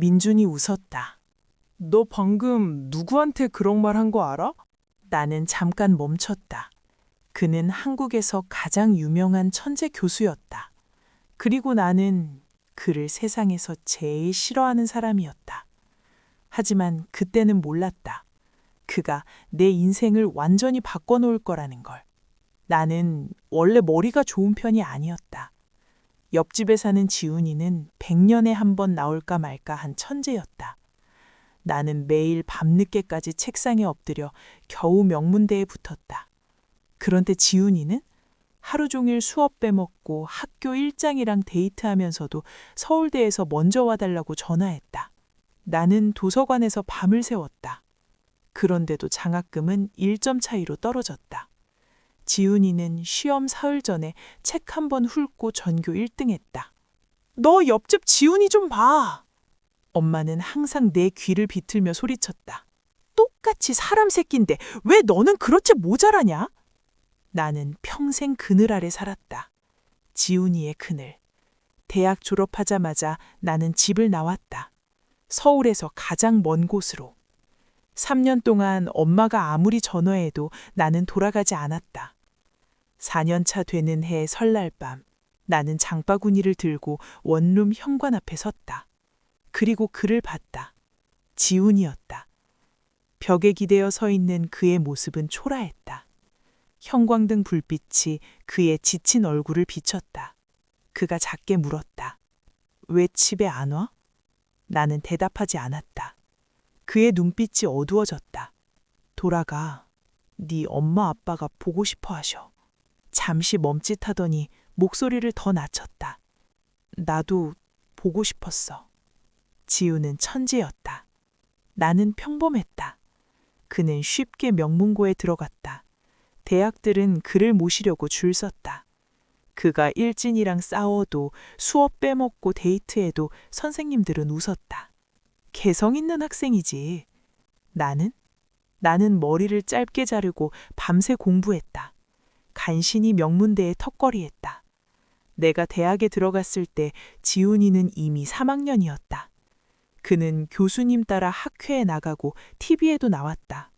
민준이 웃었다. 너 방금 누구한테 그런 말 한 거 알아? 나는 잠깐 멈췄다. 그는 한국에서 가장 유명한 천재 교수였다. 그리고 나는 그를 세상에서 제일 싫어하는 사람이었다. 하지만 그때는 몰랐다. 그가 내 인생을 완전히 바꿔놓을 거라는 걸. 나는 원래 머리가 좋은 편이 아니었다. 옆집에 사는 지훈이는 100년에 한 번 나올까 말까 한 천재였다. 나는 매일 밤늦게까지 책상에 엎드려 겨우 명문대에 붙었다. 그런데 지훈이는 하루 종일 수업 빼먹고 학교 일장이랑 데이트하면서도 서울대에서 먼저 와달라고 전화했다. 나는 도서관에서 밤을 새웠다. 그런데도 장학금은 1점 차이로 떨어졌다. 지훈이는 시험 사흘 전에 책 한 번 훑고 전교 1등했다. 너 옆집 지훈이 좀 봐. 엄마는 항상 내 귀를 비틀며 소리쳤다. 똑같이 사람 새끼인데 왜 너는 그렇게 모자라냐? 나는 평생 그늘 아래 살았다. 지훈이의 그늘. 대학 졸업하자마자 나는 집을 나왔다. 서울에서 가장 먼 곳으로. 3년 동안 엄마가 아무리 전화해도 나는 돌아가지 않았다. 4년 차 되는 해 설날 밤, 나는 장바구니를 들고 원룸 현관 앞에 섰다. 그리고 그를 봤다. 지훈이었다. 벽에 기대어 서 있는 그의 모습은 초라했다. 형광등 불빛이 그의 지친 얼굴을 비췄다. 그가 작게 물었다. 왜 집에 안 와? 나는 대답하지 않았다. 그의 눈빛이 어두워졌다. 돌아가. 네 엄마 아빠가 보고 싶어 하셔. 잠시 멈칫하더니 목소리를 더 낮췄다. 나도 보고 싶었어. 지우는 천재였다. 나는 평범했다. 그는 쉽게 명문고에 들어갔다. 대학들은 그를 모시려고 줄 섰다. 그가 일진이랑 싸워도 수업 빼먹고 데이트해도 선생님들은 웃었다. 개성 있는 학생이지. 나는 머리를 짧게 자르고 밤새 공부했다. 간신히 명문대에 턱걸이했다. 내가 대학에 들어갔을 때 지훈이는 이미 3학년이었다. 그는 교수님 따라 학회에 나가고 TV에도 나왔다.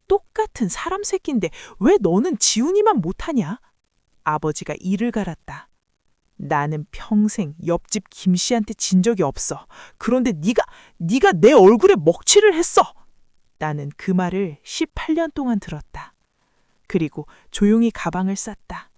똑같은 사람 새끼인데 왜 너는 지훈이만 못하냐? 아버지가 이를 갈았다. 나는 평생 옆집 김 씨한테 진 적이 없어. 그런데 네가 내 얼굴에 먹칠을 했어. 나는 그 말을 18년 동안 들었다. 그리고 조용히 가방을 쌌다.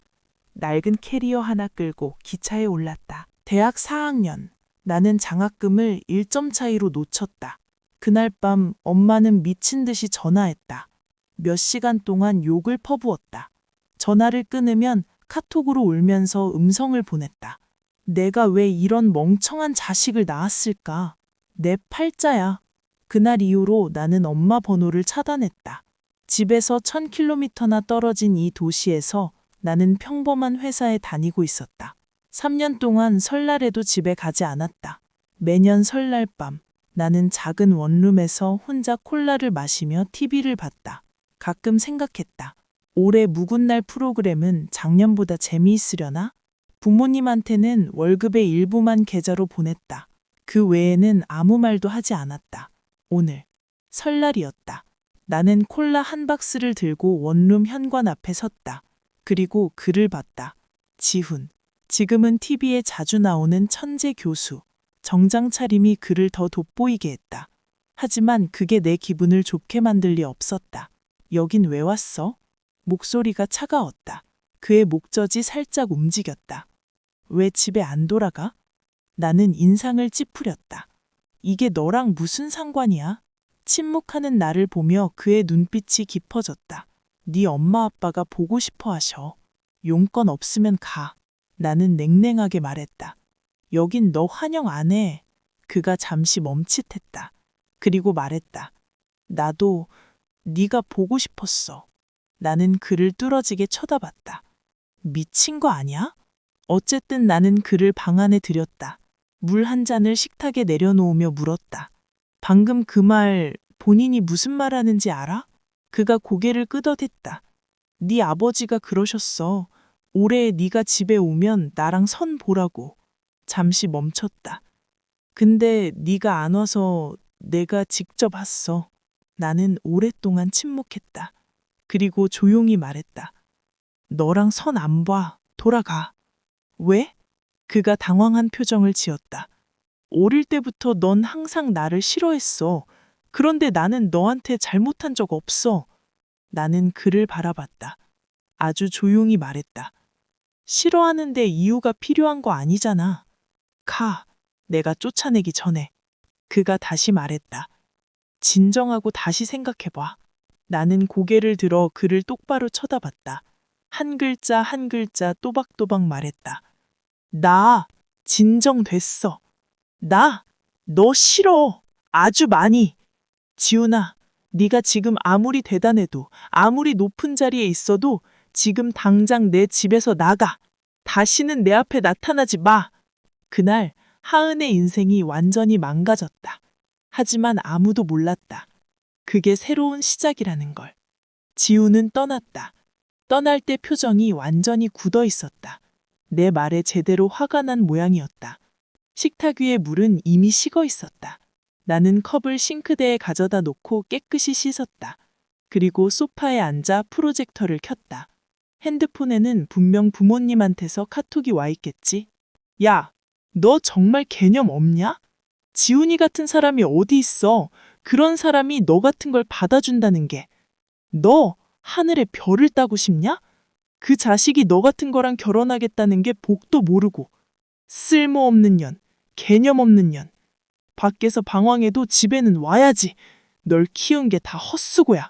낡은 캐리어 하나 끌고 기차에 올랐다. 대학 4학년. 나는 장학금을 1점 차이로 놓쳤다. 그날 밤 엄마는 미친 듯이 전화했다. 몇 시간 동안 욕을 퍼부었다. 전화를 끊으면 카톡으로 울면서 음성을 보냈다. 내가 왜 이런 멍청한 자식을 낳았을까? 내 팔자야. 그날 이후로 나는 엄마 번호를 차단했다. 집에서 1000km나 떨어진 이 도시에서 나는 평범한 회사에 다니고 있었다. 3년 동안 설날에도 집에 가지 않았다. 매년 설날 밤 나는 작은 원룸에서 혼자 콜라를 마시며 TV를 봤다. 가끔 생각했다. 올해 묵은 날 프로그램은 작년보다 재미있으려나? 부모님한테는 월급의 일부만 계좌로 보냈다. 그 외에는 아무 말도 하지 않았다. 오늘 설날이었다. 나는 콜라 한 박스를 들고 원룸 현관 앞에 섰다. 그리고 그를 봤다. 지훈. 지금은 TV에 자주 나오는 천재 교수. 정장 차림이 그를 더 돋보이게 했다. 하지만 그게 내 기분을 좋게 만들 리 없었다. 여긴 왜 왔어? 목소리가 차가웠다. 그의 목젖이 살짝 움직였다. 왜 집에 안 돌아가? 나는 인상을 찌푸렸다. 이게 너랑 무슨 상관이야? 침묵하는 나를 보며 그의 눈빛이 깊어졌다. 네 엄마 아빠가 보고 싶어 하셔. 용건 없으면 가. 나는 냉랭하게 말했다. 여긴 너 환영 안 해. 그가 잠시 멈칫했다. 그리고 말했다. 나도 네가 보고 싶었어. 나는 그를 뚫어지게 쳐다봤다. 미친 거 아니야? 어쨌든 나는 그를 방 안에 들였다. 물 한 잔을 식탁에 내려놓으며 물었다. 방금 그 말 본인이 무슨 말 하는지 알아? 그가 고개를 끄덕했다. 네 아버지가 그러셨어. 올해 네가 집에 오면 나랑 선 보라고. 잠시 멈췄다. 근데 네가 안 와서 내가 직접 왔어. 나는 오랫동안 침묵했다. 그리고 조용히 말했다. 너랑 선 안 봐. 돌아가. 왜? 그가 당황한 표정을 지었다. 어릴 때부터 넌 항상 나를 싫어했어. 그런데 나는 너한테 잘못한 적 없어. 나는 그를 바라봤다. 아주 조용히 말했다. 싫어하는데 이유가 필요한 거 아니잖아. 가. 내가 쫓아내기 전에. 그가 다시 말했다. 진정하고 다시 생각해봐. 나는 고개를 들어 그를 똑바로 쳐다봤다. 한 글자 한 글자 또박또박 말했다. 나 진정됐어. 나 너 싫어. 아주 많이. 지훈아, 네가 지금 아무리 대단해도 아무리 높은 자리에 있어도 지금 당장 내 집에서 나가. 다시는 내 앞에 나타나지 마. 그날 하은의 인생이 완전히 망가졌다. 하지만 아무도 몰랐다. 그게 새로운 시작이라는 걸. 지우는 떠났다. 떠날 때 표정이 완전히 굳어 있었다. 내 말에 제대로 화가 난 모양이었다. 식탁 위에 물은 이미 식어 있었다. 나는 컵을 싱크대에 가져다 놓고 깨끗이 씻었다. 그리고 소파에 앉아 프로젝터를 켰다. 핸드폰에는 분명 부모님한테서 카톡이 와 있겠지? 야, 너 정말 개념 없냐? 지훈이 같은 사람이 어디 있어? 그런 사람이 너 같은 걸 받아준다는 게. 너 하늘에 별을 따고 싶냐? 그 자식이 너 같은 거랑 결혼하겠다는 게 복도 모르고. 쓸모없는 년, 개념 없는 년. 밖에서 방황해도 집에는 와야지. 널 키운 게 다 헛수고야.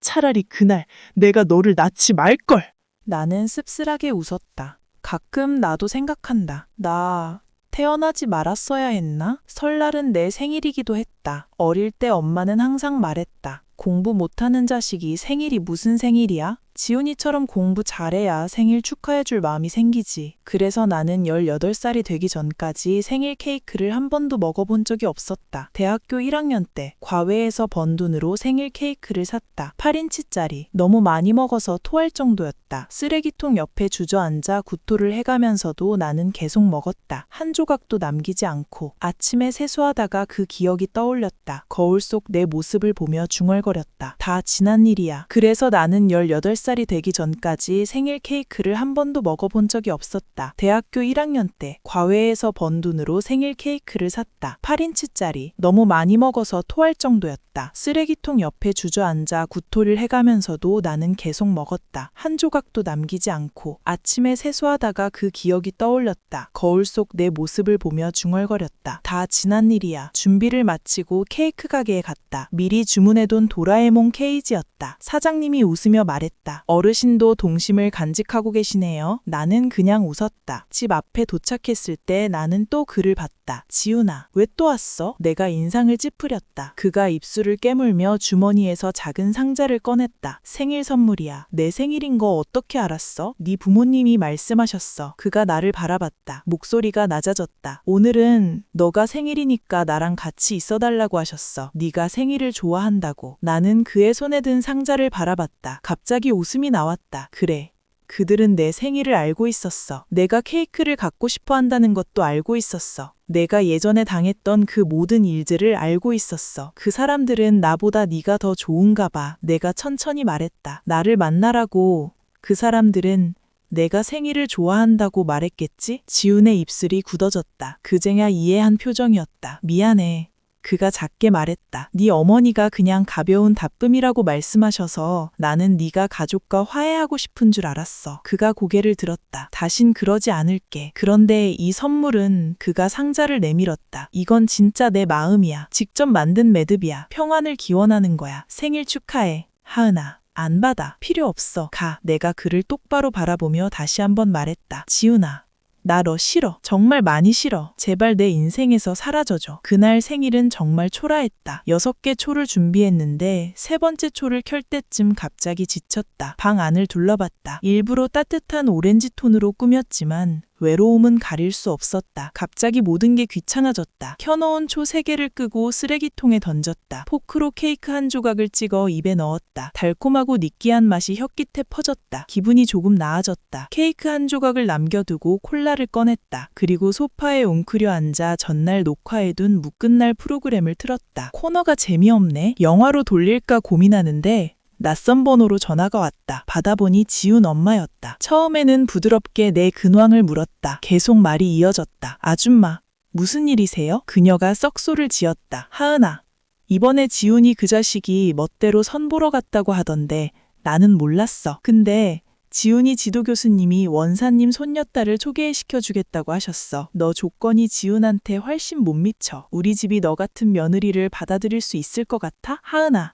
차라리 그날 내가 너를 낳지 말걸. 나는 씁쓸하게 웃었다. 가끔 나도 생각한다. 나 태어나지 말았어야 했나? 설날은 내 생일이기도 했다. 어릴 때 엄마는 항상 말했다. 공부 못하는 자식이 생일이 무슨 생일이야? 지훈이처럼 공부 잘해야 생일 축하해줄 마음이 생기지. 그래서 나는 18살이 되기 전까지 생일 케이크를 한 번도 먹어본 적이 없었다. 대학교 1학년 때 과외에서 번 돈으로 생일 케이크를 샀다. 8인치짜리. 너무 많이 먹어서 토할 정도였다. 쓰레기통 옆에 주저앉아 구토를 해가면서도 나는 계속 먹었다. 한 조각도 남기지 않고. 아침에 세수하다가 그 기억이 떠올렸다. 거울 속 내 모습을 보며 중얼거렸다. 다 지난 일이야. 그래서 나는 18살이 되기 전까지 생일 케이크를 한 번도 먹어본 적이 없었다. 대학교 1학년 때 과외에서 번 돈으로 생일 케이크를 샀다. 8인치짜리. 너무 많이 먹어서 토할 정도였다. 쓰레기통 옆에 주저앉아 구토를 해가면서도 나는 계속 먹었다. 한 조각도 남기지 않고. 아침에 세수하다가 그 기억이 떠올렸다. 거울 속 내 모습을 보며 중얼거렸다. 다 지난 일이야. 준비를 마치고 케이크 가게에 갔다. 미리 주문해둔 도라에몽 케이지였다. 사장님이 웃으며 말했다. 어르신도 동심을 간직하고 계시네요. 나는 그냥 웃었다. 집 앞에 도착했을 때 나는 또 그를 봤다. 지훈아, 왜 또 왔어? 내가 인상을 찌푸렸다. 그가 입술을 깨물며 주머니에서 작은 상자를 꺼냈다. 생일 선물이야. 내 생일인 거 어떻게 알았어? 네 부모님이 말씀하셨어. 그가 나를 바라봤다. 목소리가 낮아졌다. 오늘은 너가 생일이니까 나랑 같이 있어달라고 하셨어. 네가 생일을 좋아한다고. 나는 그의 손에 든 상자를 바라봤다. 갑자기 웃음이 나왔다. 그래. 그들은 내 생일을 알고 있었어. 내가 케이크를 갖고 싶어 한다는 것도 알고 있었어. 내가 예전에 당했던 그 모든 일들을 알고 있었어. 그 사람들은 나보다 네가 더 좋은가 봐. 내가 천천히 말했다. 나를 만나라고. 그 사람들은 내가 생일을 좋아한다고 말했겠지? 지훈의 입술이 굳어졌다. 그제야 이해한 표정이었다. 미안해. 그가 작게 말했다. 네 어머니가 그냥 가벼운 답금이라고 말씀하셔서 나는 네가 가족과 화해하고 싶은 줄 알았어. 그가 고개를 들었다. 다신 그러지 않을게. 그런데 이 선물은 그가 상자를 내밀었다. 이건 진짜 내 마음이야. 직접 만든 매듭이야. 평안을 기원하는 거야. 생일 축하해. 하은아. 안 받아. 필요 없어. 가. 내가 그를 똑바로 바라보며 다시 한번 말했다. 지훈아. 나 너 싫어. 정말 많이 싫어. 제발 내 인생에서 사라져줘. 그날 생일은 정말 초라했다. 6개 초를 준비했는데 3번째 초를 켤 때쯤 갑자기 지쳤다. 방 안을 둘러봤다. 일부러 따뜻한 오렌지 톤으로 꾸몄지만 외로움은 가릴 수 없었다. 갑자기 모든 게 귀찮아졌다. 켜놓은 초 3개를 끄고 쓰레기통에 던졌다. 포크로 케이크 한 조각을 찍어 입에 넣었다. 달콤하고 느끼한 맛이 혀깃에 퍼졌다. 기분이 조금 나아졌다. 케이크 한 조각을 남겨두고 콜라를 꺼냈다. 그리고 소파에 웅크려 앉아 전날 녹화해둔 묵은 날 프로그램을 틀었다. 코너가 재미없네. 영화로 돌릴까 고민하는데 낯선 번호로 전화가 왔다. 받아보니 지훈 엄마였다. 처음에는 부드럽게 내 근황을 물었다. 계속 말이 이어졌다. 아줌마, 무슨 일이세요? 그녀가 썩소를 지었다. 하은아, 이번에 지훈이 그 자식이 멋대로 선 보러 갔다고 하던데 나는 몰랐어. 근데 지훈이 지도교수님이 원사님 손녀딸을 소개시켜주겠다고 하셨어. 너 조건이 지훈한테 훨씬 못 미쳐. 우리 집이 너 같은 며느리를 받아들일 수 있을 것 같아? 하은아,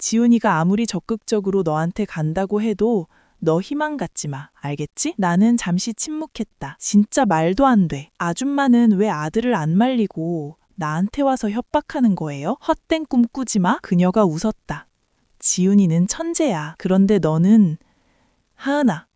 지훈이가 아무리 적극적으로 너한테 간다고 해도 너 희망 갖지 마. 알겠지? 나는 잠시 침묵했다. 진짜 말도 안 돼. 아줌마는 왜 아들을 안 말리고 나한테 와서 협박하는 거예요? 헛된 꿈 꾸지 마. 그녀가 웃었다. 지훈이는 천재야. 그런데 너는... 하은아,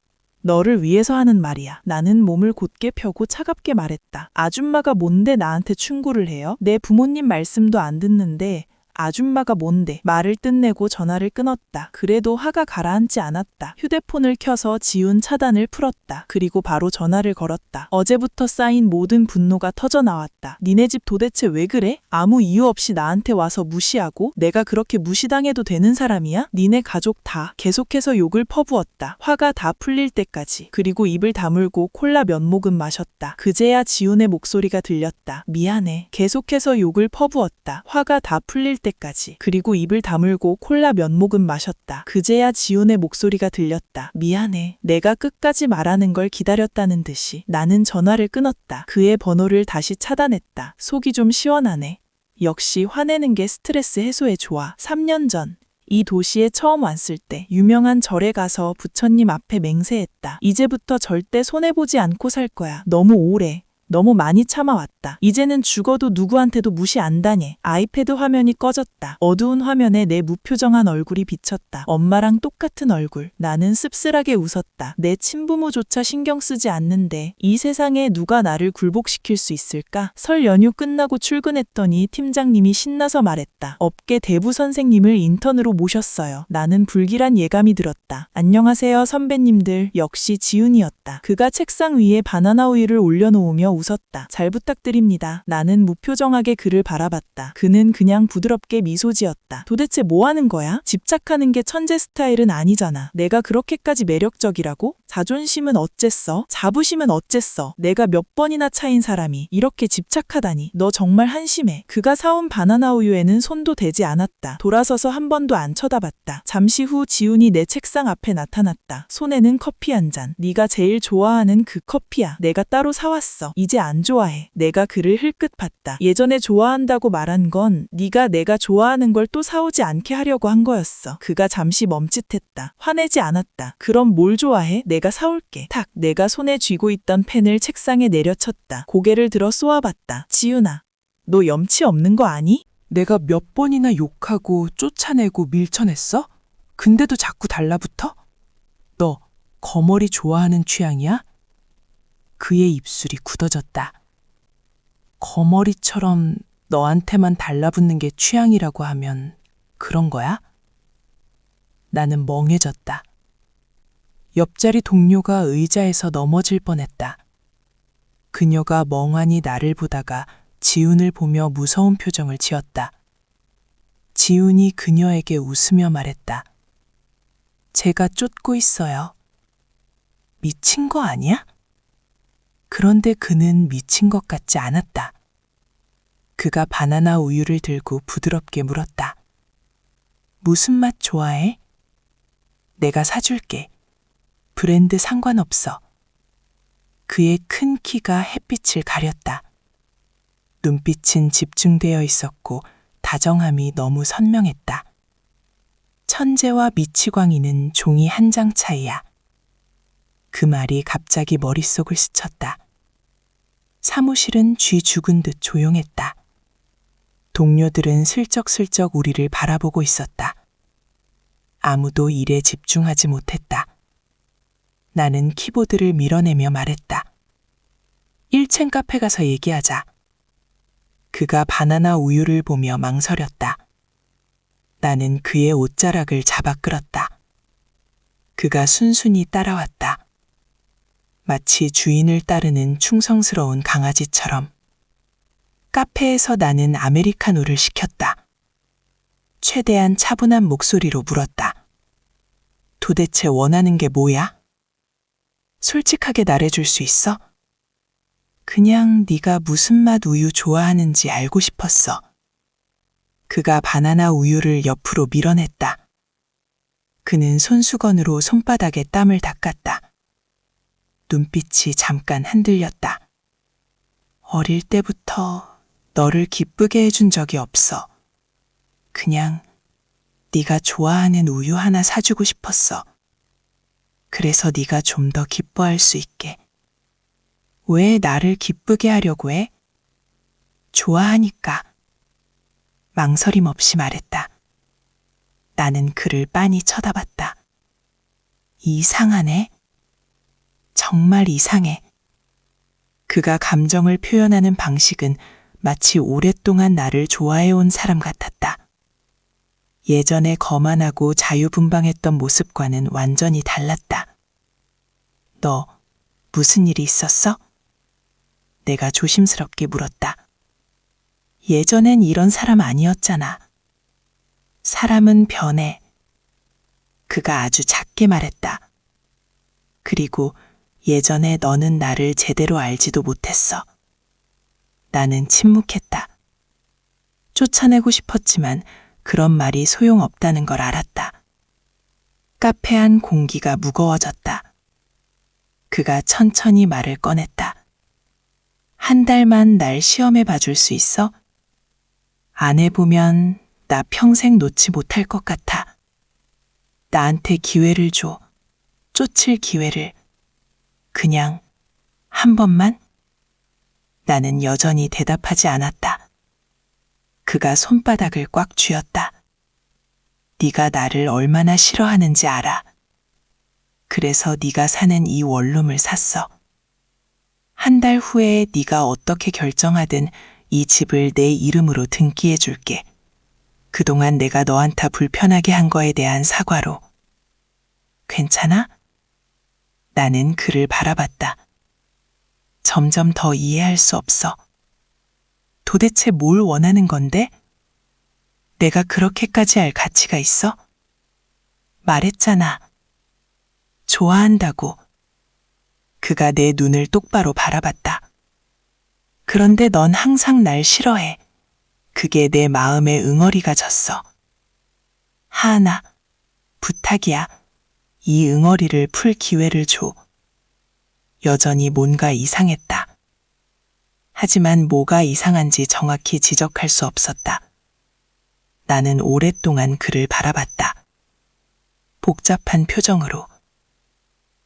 너를 위해서 하는 말이야. 나는 몸을 곧게 펴고 차갑게 말했다. 아줌마가 뭔데 나한테 충고를 해요? 내 부모님 말씀도 안 듣는데 아줌마가 뭔데? 말을 끝내고 전화를 끊었다. 그래도 화가 가라앉지 않았다. 휴대폰을 켜서 지훈 차단을 풀었다. 그리고 바로 전화를 걸었다. 어제부터 쌓인 모든 분노가 터져나왔다. 니네 집 도대체 왜 그래? 아무 이유 없이 나한테 와서 무시하고 내가 그렇게 무시당해도 되는 사람이야? 니네 가족 다. 계속해서 욕을 퍼부었다. 화가 다 풀릴 때까지. 그리고 입을 다물고 콜라 몇 모금 마셨다. 그제야 지훈의 목소리가 들렸다. 미안해. 계속해서 욕을 퍼부었다. 화가 다 풀릴 때까지. 그리고 입을 다물고 콜라 몇 모금 마셨다. 그제야 지훈의 목소리가 들렸다. 미안해. 내가 끝까지 말하는 걸 기다렸다는 듯이. 나는 전화를 끊었다. 그의 번호를 다시 차단했다. 속이 좀 시원하네. 역시 화내는 게 스트레스 해소에 좋아. 3년 전 이 도시에 처음 왔을 때 유명한 절에 가서 부처님 앞에 맹세했다. 이제부터 절대 손해보지 않고 살 거야. 너무 오래. 너무 많이 참아왔다. 이제는 죽어도 누구한테도 무시 안 당해. 아이패드 화면이 꺼졌다. 어두운 화면에 내 무표정한 얼굴이 비쳤다. 엄마랑 똑같은 얼굴. 나는 씁쓸하게 웃었다. 내 친부모조차 신경 쓰지 않는데 이 세상에 누가 나를 굴복시킬 수 있을까? 설 연휴 끝나고 출근했더니 팀장님이 신나서 말했다. 업계 대부 선생님을 인턴으로 모셨어요. 나는 불길한 예감이 들었다. 안녕하세요 선배님들. 역시 지훈이었다. 그가 책상 위에 바나나 우유를 올려놓으며 웃었다. 잘 부탁드립니다. 나는 무표정하게 그를 바라봤다. 그는 그냥 부드럽게 미소 지었다. 도대체 뭐 하는 거야? 집착하는 게 천재 스타일은 아니잖아. 내가 그렇게까지 매력적이라고? 자존심은 어쨌어? 자부심은 어쨌어? 내가 몇 번이나 차인 사람이 이렇게 집착하다니. 너 정말 한심해. 그가 사온 바나나 우유에는 손도 대지 않았다. 돌아서서 한 번도 안 쳐다봤다. 잠시 후 지훈이 내 책상 앞에 나타났다. 손에는 커피 한 잔. 네가 제일 좋아하는 그 커피야. 내가 따로 사왔어. 이제 안 좋아해. 내가 그를 흘끗 봤다. 예전에 좋아한다고 말한 건 네가 내가 좋아하는 걸 또 사오지 않게 하려고 한 거였어. 그가 잠시 멈칫했다. 화내지 않았다. 그럼 뭘 좋아해? 내가 사올게. 탁. 내가 손에 쥐고 있던 펜을 책상에 내려쳤다. 고개를 들어 쏘아봤다. 지훈아, 너 염치 없는 거 아니? 내가 몇 번이나 욕하고 쫓아내고 밀쳐냈어? 근데도 자꾸 달라붙어? 너 거머리 좋아하는 취향이야? 그의 입술이 굳어졌다. 거머리처럼 너한테만 달라붙는 게 취향이라고 하면 그런 거야? 나는 멍해졌다. 옆자리 동료가 의자에서 넘어질 뻔했다. 그녀가 멍하니 나를 보다가 지훈을 보며 무서운 표정을 지었다. 지훈이 그녀에게 웃으며 말했다. 제가 쫓고 있어요. 미친 거 아니야? 그런데 그는 미친 것 같지 않았다. 그가 바나나 우유를 들고 부드럽게 물었다. 무슨 맛 좋아해? 내가 사줄게. 브랜드 상관없어. 그의 큰 키가 햇빛을 가렸다. 눈빛은 집중되어 있었고 다정함이 너무 선명했다. 천재와 미치광이는 종이 한 장 차이야. 그 말이 갑자기 머릿속을 스쳤다. 사무실은 쥐 죽은 듯 조용했다. 동료들은 슬쩍슬쩍 우리를 바라보고 있었다. 아무도 일에 집중하지 못했다. 나는 키보드를 밀어내며 말했다. 1층 카페 가서 얘기하자. 그가 바나나 우유를 보며 망설였다. 나는 그의 옷자락을 잡아 끌었다. 그가 순순히 따라왔다. 마치 주인을 따르는 충성스러운 강아지처럼. 카페에서 나는 아메리카노를 시켰다. 최대한 차분한 목소리로 물었다. 도대체 원하는 게 뭐야? 솔직하게 말해줄 수 있어? 그냥 네가 무슨 맛 우유 좋아하는지 알고 싶었어. 그가 바나나 우유를 옆으로 밀어냈다. 그는 손수건으로 손바닥에 땀을 닦았다. 눈빛이 잠깐 흔들렸다. 어릴 때부터 너를 기쁘게 해준 적이 없어. 그냥 네가 좋아하는 우유 하나 사주고 싶었어. 그래서 네가 좀 더 기뻐할 수 있게. 왜 나를 기쁘게 하려고 해? 좋아하니까. 망설임 없이 말했다. 나는 그를 빤히 쳐다봤다. 이상하네. 정말 이상해. 그가 감정을 표현하는 방식은 마치 오랫동안 나를 좋아해온 사람 같았다. 예전에 거만하고 자유분방했던 모습과는 완전히 달랐다. 너 무슨 일이 있었어? 내가 조심스럽게 물었다. 예전엔 이런 사람 아니었잖아. 사람은 변해. 그가 아주 작게 말했다. 그리고 예전에 너는 나를 제대로 알지도 못했어. 나는 침묵했다. 쫓아내고 싶었지만 그런 말이 소용없다는 걸 알았다. 카페 안 공기가 무거워졌다. 그가 천천히 말을 꺼냈다. 한 달만 날 시험해 봐줄 수 있어? 안 해보면 나 평생 놓지 못할 것 같아. 나한테 기회를 줘. 쫓을 기회를. 그냥 한 번만? 나는 여전히 대답하지 않았다. 그가 손바닥을 꽉 쥐었다. 네가 나를 얼마나 싫어하는지 알아. 그래서 네가 사는 이 원룸을 샀어. 한 달 후에 네가 어떻게 결정하든 이 집을 내 이름으로 등기해 줄게. 그동안 내가 너한테 불편하게 한 거에 대한 사과로. 괜찮아? 나는 그를 바라봤다. 점점 더 이해할 수 없어. 도대체 뭘 원하는 건데? 내가 그렇게까지 할 가치가 있어? 말했잖아. 좋아한다고. 그가 내 눈을 똑바로 바라봤다. 그런데 넌 항상 날 싫어해. 그게 내 마음에 응어리가 졌어. 하나, 부탁이야. 이 응어리를 풀 기회를 줘. 여전히 뭔가 이상했다. 하지만 뭐가 이상한지 정확히 지적할 수 없었다. 나는 오랫동안 그를 바라봤다. 복잡한 표정으로.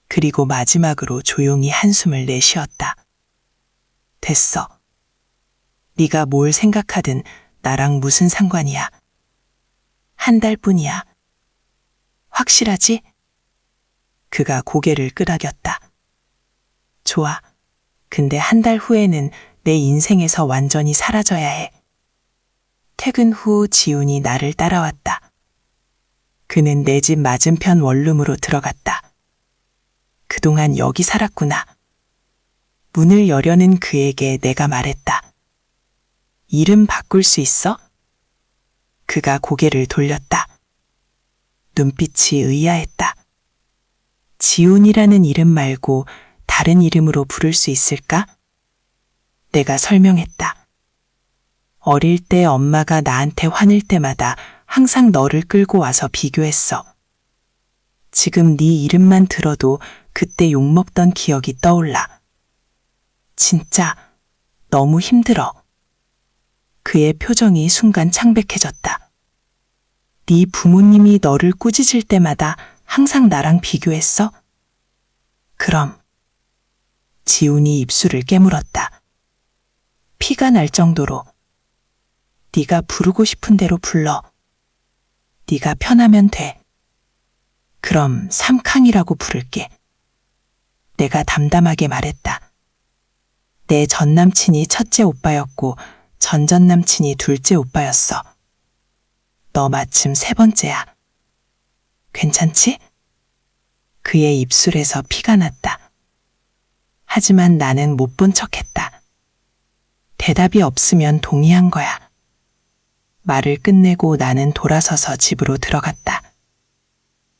그리고 마지막으로 조용히 한숨을 내쉬었다. 됐어. 네가 뭘 생각하든 나랑 무슨 상관이야. 한 달뿐이야. 확실하지? 그가 고개를 끄덕였다. 좋아. 근데 한 달 후에는 내 인생에서 완전히 사라져야 해. 퇴근 후 지훈이 나를 따라왔다. 그는 내 집 맞은편 원룸으로 들어갔다. 그동안 여기 살았구나. 문을 여려는 그에게 내가 말했다. 이름 바꿀 수 있어? 그가 고개를 돌렸다. 눈빛이 의아했다. 지훈이라는 이름 말고 다른 이름으로 부를 수 있을까? 내가 설명했다. 어릴 때 엄마가 나한테 화낼 때마다 항상 너를 끌고 와서 비교했어. 지금 네 이름만 들어도 그때 욕먹던 기억이 떠올라. 진짜 너무 힘들어. 그의 표정이 순간 창백해졌다. 네 부모님이 너를 꾸짖을 때마다 항상 나랑 비교했어? 그럼. 지훈이 입술을 깨물었다. 피가 날 정도로. 네가 부르고 싶은 대로 불러. 네가 편하면 돼. 그럼 삼캉이라고 부를게. 내가 담담하게 말했다. 내 전 남친이 첫째 오빠였고 전 남친이 둘째 오빠였어. 너 마침 세 번째야. 괜찮지? 그의 입술에서 피가 났다. 하지만 나는 못 본 척했다. 대답이 없으면 동의한 거야. 말을 끝내고 나는 돌아서서 집으로 들어갔다.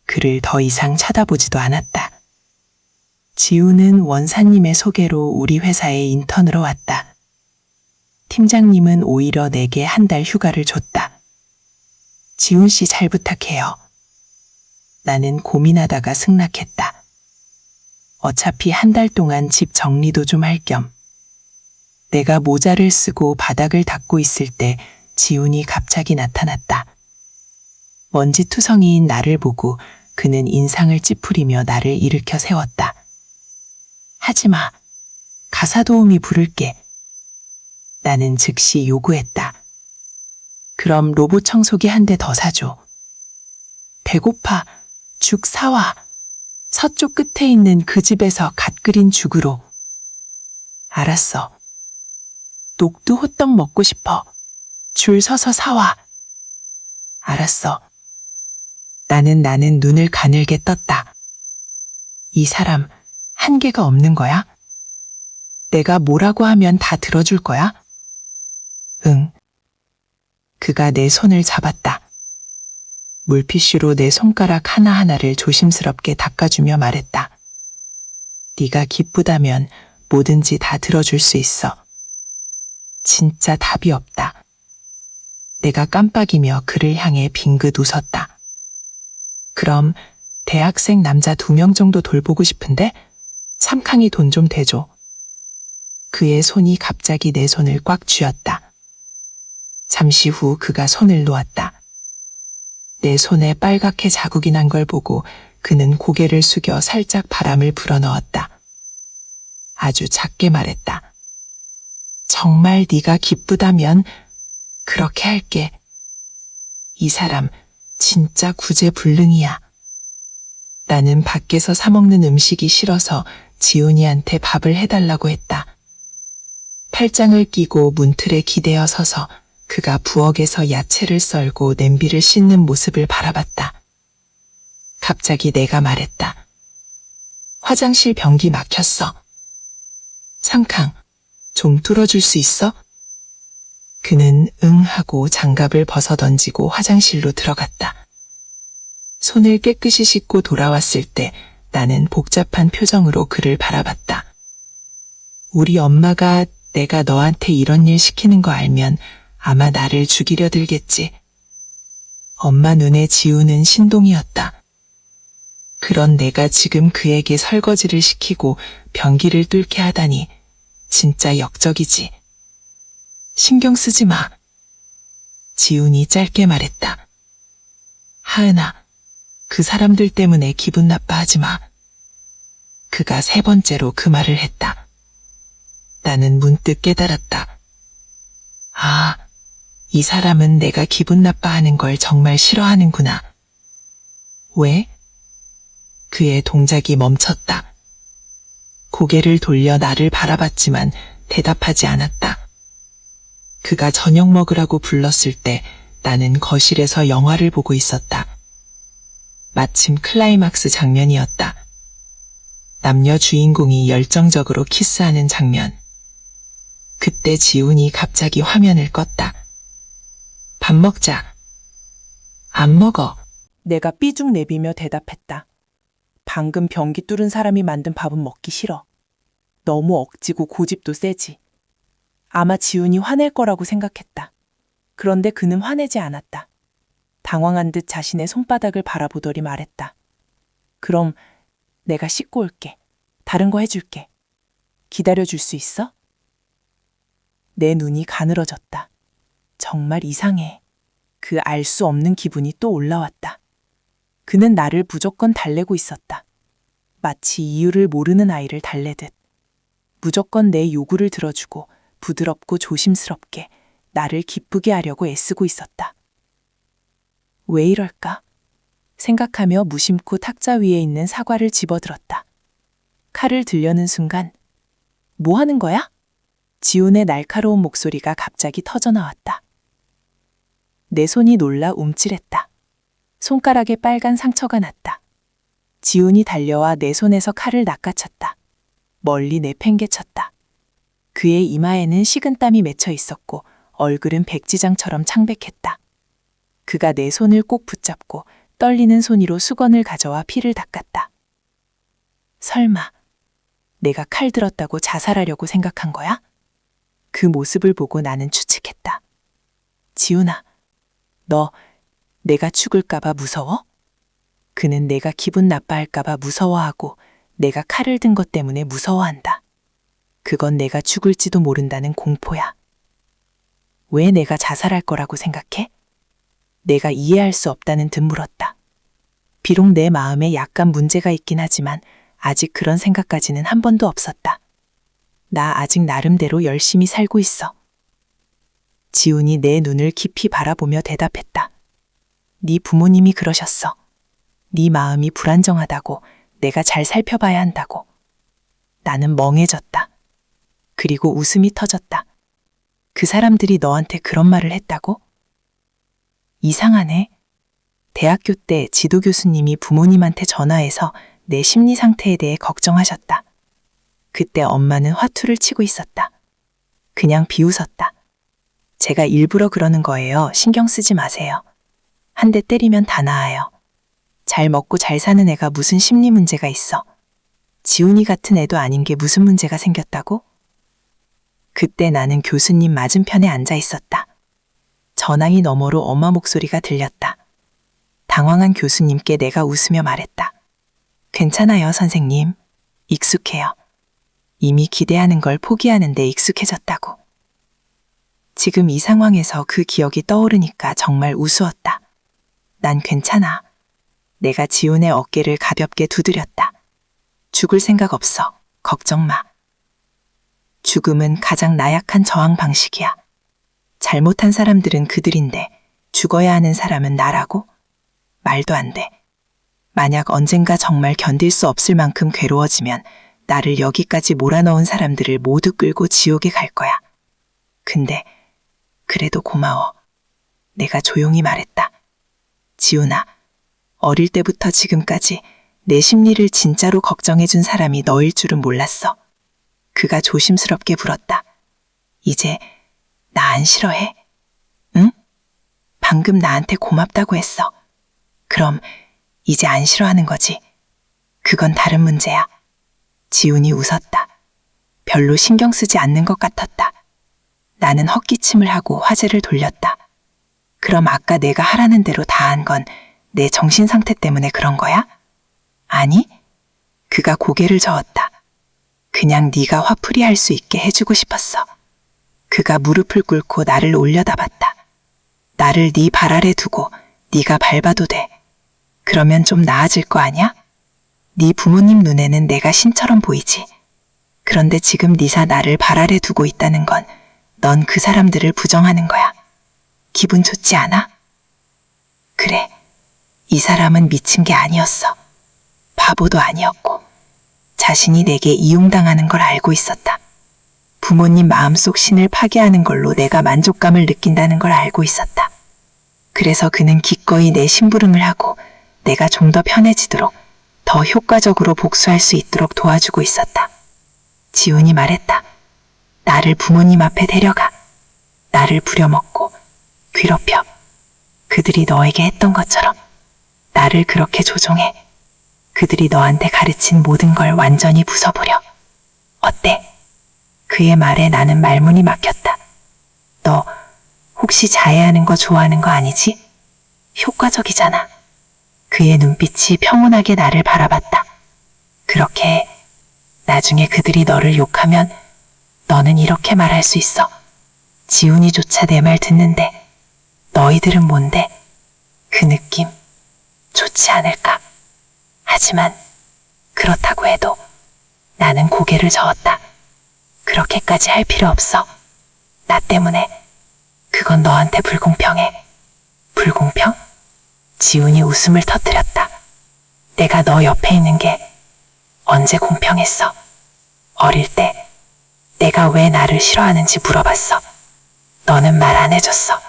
그를 더 이상 쳐다보지도 않았다. 지우는 원사님의 소개로 우리 회사에 인턴으로 왔다. 팀장님은 오히려 내게 한 달 휴가를 줬다. 지훈 씨 잘 부탁해요. 나는 고민하다가 승낙했다. 어차피 한 달 동안 집 정리도 좀 할 겸. 내가 모자를 쓰고 바닥을 닦고 있을 때 지훈이 갑자기 나타났다. 먼지투성이인 나를 보고 그는 인상을 찌푸리며 나를 일으켜 세웠다. 하지마. 가사 도우미 부를게. 나는 즉시 요구했다. 그럼 로봇 청소기 한 대 더 사줘. 배고파. 죽 사와. 서쪽 끝에 있는 그 집에서 갓 끓인 죽으로. 알았어. 녹두 호떡 먹고 싶어. 줄 서서 사와. 알았어. 나는 눈을 가늘게 떴다. 이 사람 한계가 없는 거야? 내가 뭐라고 하면 다 들어줄 거야? 응. 그가 내 손을 잡았다. 물티슈로 내 손가락 하나하나를 조심스럽게 닦아주며 말했다. 네가 기쁘다면 뭐든지 다 들어줄 수 있어. 진짜 답이 없다. 내가 깜빡이며 그를 향해 빙긋 웃었다. 그럼 대학생 남자 2명 정도 돌보고 싶은데 삼캉이 돈 좀 대줘. 그의 손이 갑자기 내 손을 꽉 쥐었다. 잠시 후 그가 손을 놓았다. 내 손에 빨갛게 자국이 난 걸 보고 그는 고개를 숙여 살짝 바람을 불어넣었다. 아주 작게 말했다. 정말 네가 기쁘다면 그렇게 할게. 이 사람 진짜 구제불능이야. 나는 밖에서 사 먹는 음식이 싫어서 지훈이한테 밥을 해달라고 했다. 팔짱을 끼고 문틀에 기대어 서서 그가 부엌에서 야채를 썰고 냄비를 씻는 모습을 바라봤다. 갑자기 내가 말했다. 화장실 변기 막혔어. 삼캉, 좀 뚫어줄 수 있어? 그는 응 하고 장갑을 벗어 던지고 화장실로 들어갔다. 손을 깨끗이 씻고 돌아왔을 때 나는 복잡한 표정으로 그를 바라봤다. 우리 엄마가 내가 너한테 이런 일 시키는 거 알면 아마 나를 죽이려 들겠지. 엄마 눈에 지우는 신동이었다. 그런 내가 지금 그에게 설거지를 시키고 변기를 뚫게 하다니 진짜 역적이지. 신경 쓰지 마. 지훈이 짧게 말했다. 하은아, 그 사람들 때문에 기분 나빠하지 마. 그가 세 번째로 그 말을 했다. 나는 문득 깨달았다. 아, 이 사람은 내가 기분 나빠하는 걸 정말 싫어하는구나. 왜? 그의 동작이 멈췄다. 고개를 돌려 나를 바라봤지만 대답하지 않았다. 그가 저녁 먹으라고 불렀을 때 나는 거실에서 영화를 보고 있었다. 마침 클라이막스 장면이었다. 남녀 주인공이 열정적으로 키스하는 장면. 그때 지훈이 갑자기 화면을 껐다. 밥 먹자. 안 먹어. 내가 삐죽 내비며 대답했다. 방금 변기 뚫은 사람이 만든 밥은 먹기 싫어. 너무 억지고 고집도 세지. 아마 지훈이 화낼 거라고 생각했다. 그런데 그는 화내지 않았다. 당황한 듯 자신의 손바닥을 바라보더니 말했다. 그럼 내가 씻고 올게. 다른 거 해줄게. 기다려줄 수 있어? 내 눈이 가늘어졌다. 정말 이상해. 그 알 수 없는 기분이 또 올라왔다. 그는 나를 무조건 달래고 있었다. 마치 이유를 모르는 아이를 달래듯. 무조건 내 요구를 들어주고 부드럽고 조심스럽게 나를 기쁘게 하려고 애쓰고 있었다. 왜 이럴까? 생각하며 무심코 탁자 위에 있는 사과를 집어들었다. 칼을 들려는 순간 뭐 하는 거야? 지훈의 날카로운 목소리가 갑자기 터져나왔다. 내 손이 놀라 움찔했다. 손가락에 빨간 상처가 났다. 지훈이 달려와 내 손에서 칼을 낚아챘다. 멀리 내팽개쳤다. 그의 이마에는 식은땀이 맺혀 있었고 얼굴은 백지장처럼 창백했다. 그가 내 손을 꼭 붙잡고 떨리는 손으로 수건을 가져와 피를 닦았다. 설마 내가 칼 들었다고 자살하려고 생각한 거야? 그 모습을 보고 나는 추측했다. 지훈아, 너 내가 죽을까봐 무서워? 그는 내가 기분 나빠할까봐 무서워하고 내가 칼을 든 것 때문에 무서워한다. 그건 내가 죽을지도 모른다는 공포야. 왜 내가 자살할 거라고 생각해? 내가 이해할 수 없다는 듯 물었다. 비록 내 마음에 약간 문제가 있긴 하지만 아직 그런 생각까지는 한 번도 없었다. 나 아직 나름대로 열심히 살고 있어. 지훈이 내 눈을 깊이 바라보며 대답했다. 네 부모님이 그러셨어. 네 마음이 불안정하다고, 내가 잘 살펴봐야 한다고. 나는 멍해졌다. 그리고 웃음이 터졌다. 그 사람들이 너한테 그런 말을 했다고? 이상하네. 대학교 때 지도 교수님이 부모님한테 전화해서 내 심리 상태에 대해 걱정하셨다. 그때 엄마는 화투를 치고 있었다. 그냥 비웃었다. 제가 일부러 그러는 거예요. 신경 쓰지 마세요. 한 대 때리면 다 나아요. 잘 먹고 잘 사는 애가 무슨 심리 문제가 있어. 지훈이 같은 애도 아닌 게 무슨 문제가 생겼다고? 그때 나는 교수님 맞은편에 앉아 있었다. 전화기 너머로 엄마 목소리가 들렸다. 당황한 교수님께 내가 웃으며 말했다. 괜찮아요, 선생님. 익숙해요. 이미 기대하는 걸 포기하는데 익숙해졌다고. 지금 이 상황에서 그 기억이 떠오르니까 정말 우스웠다. 난 괜찮아. 내가 지훈의 어깨를 가볍게 두드렸다. 죽을 생각 없어. 걱정 마. 죽음은 가장 나약한 저항 방식이야. 잘못한 사람들은 그들인데 죽어야 하는 사람은 나라고? 말도 안 돼. 만약 언젠가 정말 견딜 수 없을 만큼 괴로워지면 나를 여기까지 몰아넣은 사람들을 모두 끌고 지옥에 갈 거야. 근데 그래도 고마워. 내가 조용히 말했다. 지훈아, 어릴 때부터 지금까지 내 심리를 진짜로 걱정해준 사람이 너일 줄은 몰랐어. 그가 조심스럽게 물었다. 이제 나 안 싫어해? 응? 방금 나한테 고맙다고 했어. 그럼 이제 안 싫어하는 거지? 그건 다른 문제야. 지훈이 웃었다. 별로 신경 쓰지 않는 것 같았다. 나는 헛기침을 하고 화제를 돌렸다. 그럼 아까 내가 하라는 대로 다 한 건 내 정신 상태 때문에 그런 거야? 아니? 그가 고개를 저었다. 그냥 네가 화풀이 할 수 있게 해주고 싶었어. 그가 무릎을 꿇고 나를 올려다봤다. 나를 네 발 아래 두고 네가 밟아도 돼. 그러면 좀 나아질 거 아냐? 네 부모님 눈에는 내가 신처럼 보이지. 그런데 지금 네가 나를 발 아래 두고 있다는 건 넌 그 사람들을 부정하는 거야. 기분 좋지 않아? 그래, 이 사람은 미친 게 아니었어. 바보도 아니었고 자신이 내게 이용당하는 걸 알고 있었다. 부모님 마음속 신을 파괴하는 걸로 내가 만족감을 느낀다는 걸 알고 있었다. 그래서 그는 기꺼이 내 심부름을 하고 내가 좀 더 편해지도록 더 효과적으로 복수할 수 있도록 도와주고 있었다. 지훈이 말했다. 나를 부모님 앞에 데려가. 나를 부려먹고 괴롭혀. 그들이 너에게 했던 것처럼 나를 그렇게 조종해. 그들이 너한테 가르친 모든 걸 완전히 부숴버려. 어때? 그의 말에 나는 말문이 막혔다. 너 혹시 자해하는 거 좋아하는 거 아니지? 효과적이잖아. 그의 눈빛이 평온하게 나를 바라봤다. 그렇게 나중에 그들이 너를 욕하면 너는 이렇게 말할 수 있어. 지훈이조차 내 말 듣는데 너희들은 뭔데? 그 느낌 좋지 않을까? 하지만 그렇다고 해도 나는 고개를 저었다. 그렇게까지 할 필요 없어. 나 때문에. 그건 너한테 불공평해. 불공평? 지훈이 웃음을 터뜨렸다. 내가 너 옆에 있는 게 언제 공평했어? 어릴 때 내가 왜 나를 싫어하는지 물어봤어. 너는 말 안 해줬어.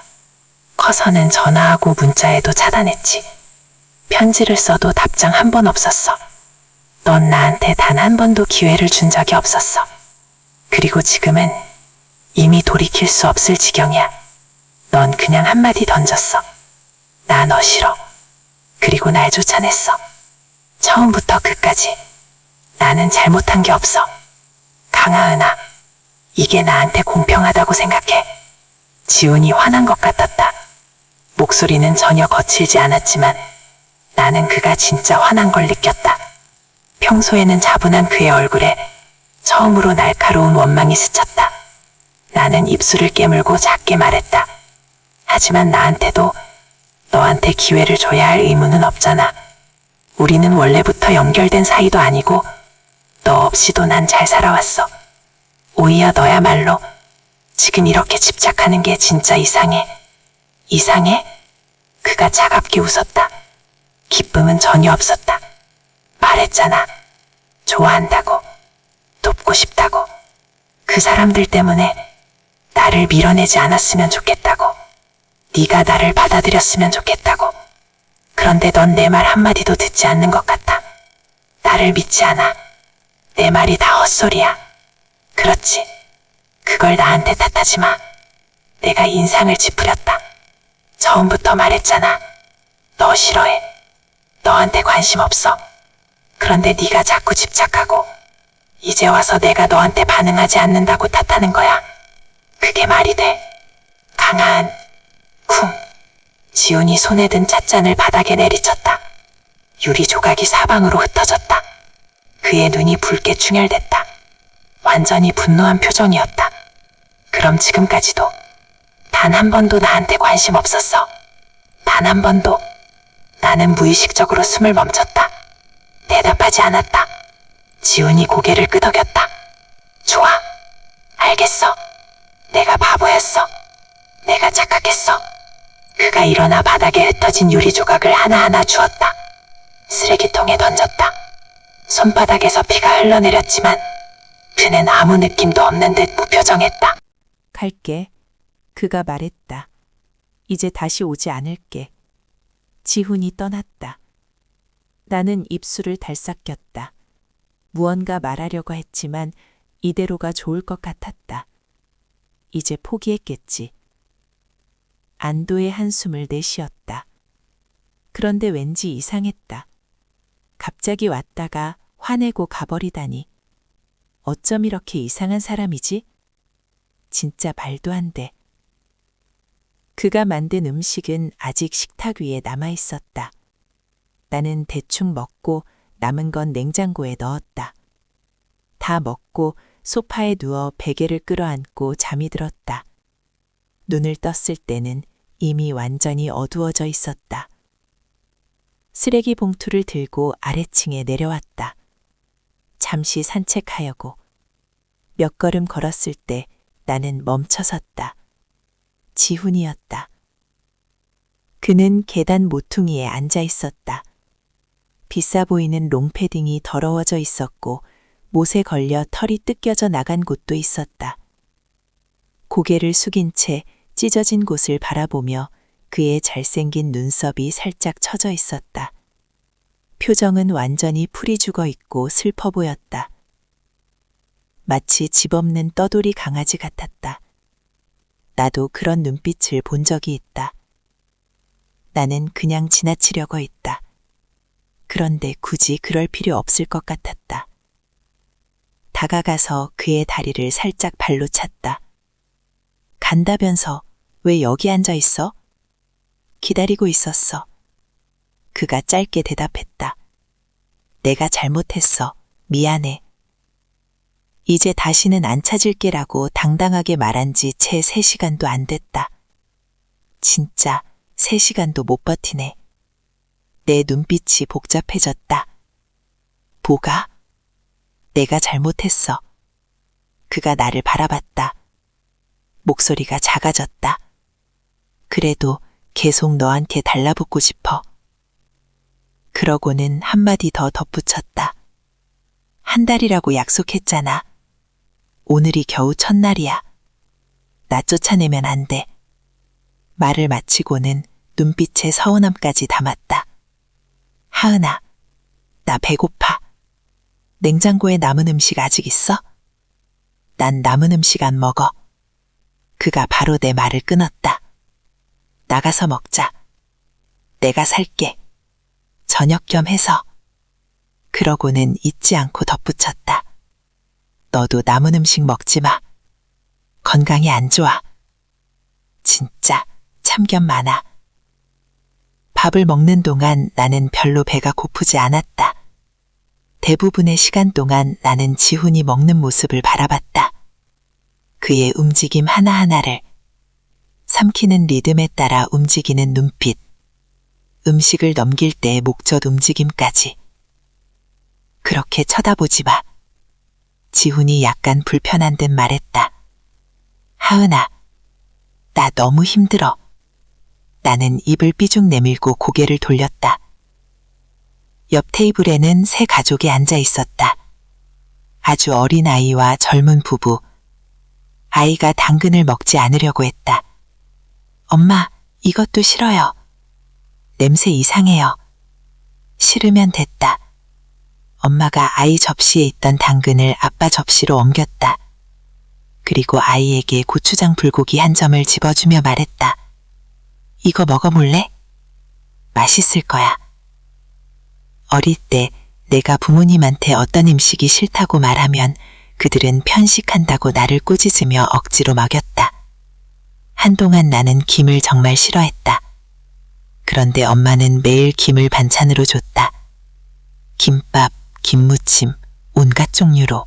커서는 전화하고 문자에도 차단했지. 편지를 써도 답장 한 번 없었어. 넌 나한테 단 한 번도 기회를 준 적이 없었어. 그리고 지금은 이미 돌이킬 수 없을 지경이야. 넌 그냥 한마디 던졌어. 나 너 싫어. 그리고 날 쫓아냈어. 처음부터 끝까지 나는 잘못한 게 없어. 강하은아, 이게 나한테 공평하다고 생각해? 지훈이 화난 것 같았다. 목소리는 전혀 거칠지 않았지만 나는 그가 진짜 화난 걸 느꼈다. 평소에는 차분한 그의 얼굴에 처음으로 날카로운 원망이 스쳤다. 나는 입술을 깨물고 작게 말했다. 하지만 나한테도 너한테 기회를 줘야 할 의무는 없잖아. 우리는 원래부터 연결된 사이도 아니고 너 없이도 난 잘 살아왔어. 오히려 너야말로 지금 이렇게 집착하는 게 진짜 이상해. 이상해? 그가 차갑게 웃었다. 기쁨은 전혀 없었다. 말했잖아. 좋아한다고. 돕고 싶다고. 그 사람들 때문에 나를 밀어내지 않았으면 좋겠다고. 네가 나를 받아들였으면 좋겠다고. 그런데 넌 내 말 한마디도 듣지 않는 것 같아. 나를 믿지 않아. 내 말이 다 헛소리야. 그렇지. 그걸 나한테 탓하지 마. 내가 인상을 찌푸렸다. 처음부터 말했잖아. 너 싫어해. 너한테 관심 없어. 그런데 네가 자꾸 집착하고 이제 와서 내가 너한테 반응하지 않는다고 탓하는 거야. 그게 말이 돼. 강한 쿵. 지훈이 손에 든 찻잔을 바닥에 내리쳤다. 유리 조각이 사방으로 흩어졌다. 그의 눈이 붉게 충혈됐다. 완전히 분노한 표정이었다. 그럼 지금까지도 단 한 번도 나한테 관심 없었어. 단 한 번도. 나는 무의식적으로 숨을 멈췄다. 대답하지 않았다. 지훈이 고개를 끄덕였다. 좋아. 알겠어. 내가 바보였어. 내가 착각했어. 그가 일어나 바닥에 흩어진 유리 조각을 하나하나 주웠다. 쓰레기통에 던졌다. 손바닥에서 피가 흘러내렸지만 그는 아무 느낌도 없는 듯 무표정했다. 갈게. 그가 말했다. 이제 다시 오지 않을게. 지훈이 떠났다. 나는 입술을 달싹꼈다. 무언가 말하려고 했지만 이대로가 좋을 것 같았다. 이제 포기했겠지. 안도의 한숨을 내쉬었다. 그런데 왠지 이상했다. 갑자기 왔다가 화내고 가버리다니. 어쩜 이렇게 이상한 사람이지? 진짜 말도 안 돼. 그가 만든 음식은 아직 식탁 위에 남아 있었다. 나는 대충 먹고 남은 건 냉장고에 넣었다. 다 먹고 소파에 누워 베개를 끌어안고 잠이 들었다. 눈을 떴을 때는 이미 완전히 어두워져 있었다. 쓰레기 봉투를 들고 아래층에 내려왔다. 잠시 산책하려고. 몇 걸음 걸었을 때 나는 멈춰섰다. 지훈이었다. 그는 계단 모퉁이에 앉아 있었다. 비싸 보이는 롱패딩이 더러워져 있었고 못에 걸려 털이 뜯겨져 나간 곳도 있었다. 고개를 숙인 채 찢어진 곳을 바라보며 그의 잘생긴 눈썹이 살짝 처져 있었다. 표정은 완전히 풀이 죽어 있고 슬퍼 보였다. 마치 집 없는 떠돌이 강아지 같았다. 나도 그런 눈빛을 본 적이 있다. 나는 그냥 지나치려고 했다. 그런데 굳이 그럴 필요 없을 것 같았다. 다가가서 그의 다리를 살짝 발로 찼다. 간다면서 왜 여기 앉아 있어? 기다리고 있었어. 그가 짧게 대답했다. 내가 잘못했어. 미안해. 이제 다시는 안 찾을게라고 당당하게 말한 지 채 3시간도 안 됐다. 진짜 3시간도 못 버티네. 내 눈빛이 복잡해졌다. 뭐가? 내가 잘못했어. 그가 나를 바라봤다. 목소리가 작아졌다. 그래도 계속 너한테 달라붙고 싶어. 그러고는 한마디 더 덧붙였다. 한 달이라고 약속했잖아. 오늘이 겨우 첫날이야. 나 쫓아내면 안 돼. 말을 마치고는 눈빛에 서운함까지 담았다. 하은아, 나 배고파. 냉장고에 남은 음식 아직 있어? 난 남은 음식 안 먹어. 그가 바로 내 말을 끊었다. 나가서 먹자. 내가 살게. 저녁 겸 해서. 그러고는 잊지 않고 덧붙였다. 너도 남은 음식 먹지 마. 건강에 안 좋아. 진짜 참견 많아. 밥을 먹는 동안 나는 별로 배가 고프지 않았다. 대부분의 시간 동안 나는 지훈이 먹는 모습을 바라봤다. 그의 움직임 하나하나를, 삼키는 리듬에 따라 움직이는 눈빛, 음식을 넘길 때의 목젖 움직임까지. 그렇게 쳐다보지 마. 지훈이 약간 불편한 듯 말했다. 하은아, 나 너무 힘들어. 나는 입을 삐죽 내밀고 고개를 돌렸다. 옆 테이블에는 세 가족이 앉아 있었다. 아주 어린 아이와 젊은 부부. 아이가 당근을 먹지 않으려고 했다. 엄마, 이것도 싫어요. 냄새 이상해요. 싫으면 됐다. 엄마가 아이 접시에 있던 당근을 아빠 접시로 옮겼다. 그리고 아이에게 고추장 불고기 한 점을 집어주며 말했다. 이거 먹어볼래? 맛있을 거야. 어릴 때 내가 부모님한테 어떤 음식이 싫다고 말하면 그들은 편식한다고 나를 꾸짖으며 억지로 먹였다. 한동안 나는 김을 정말 싫어했다. 그런데 엄마는 매일 김을 반찬으로 줬다. 김밥, 김무침, 온갖 종류로.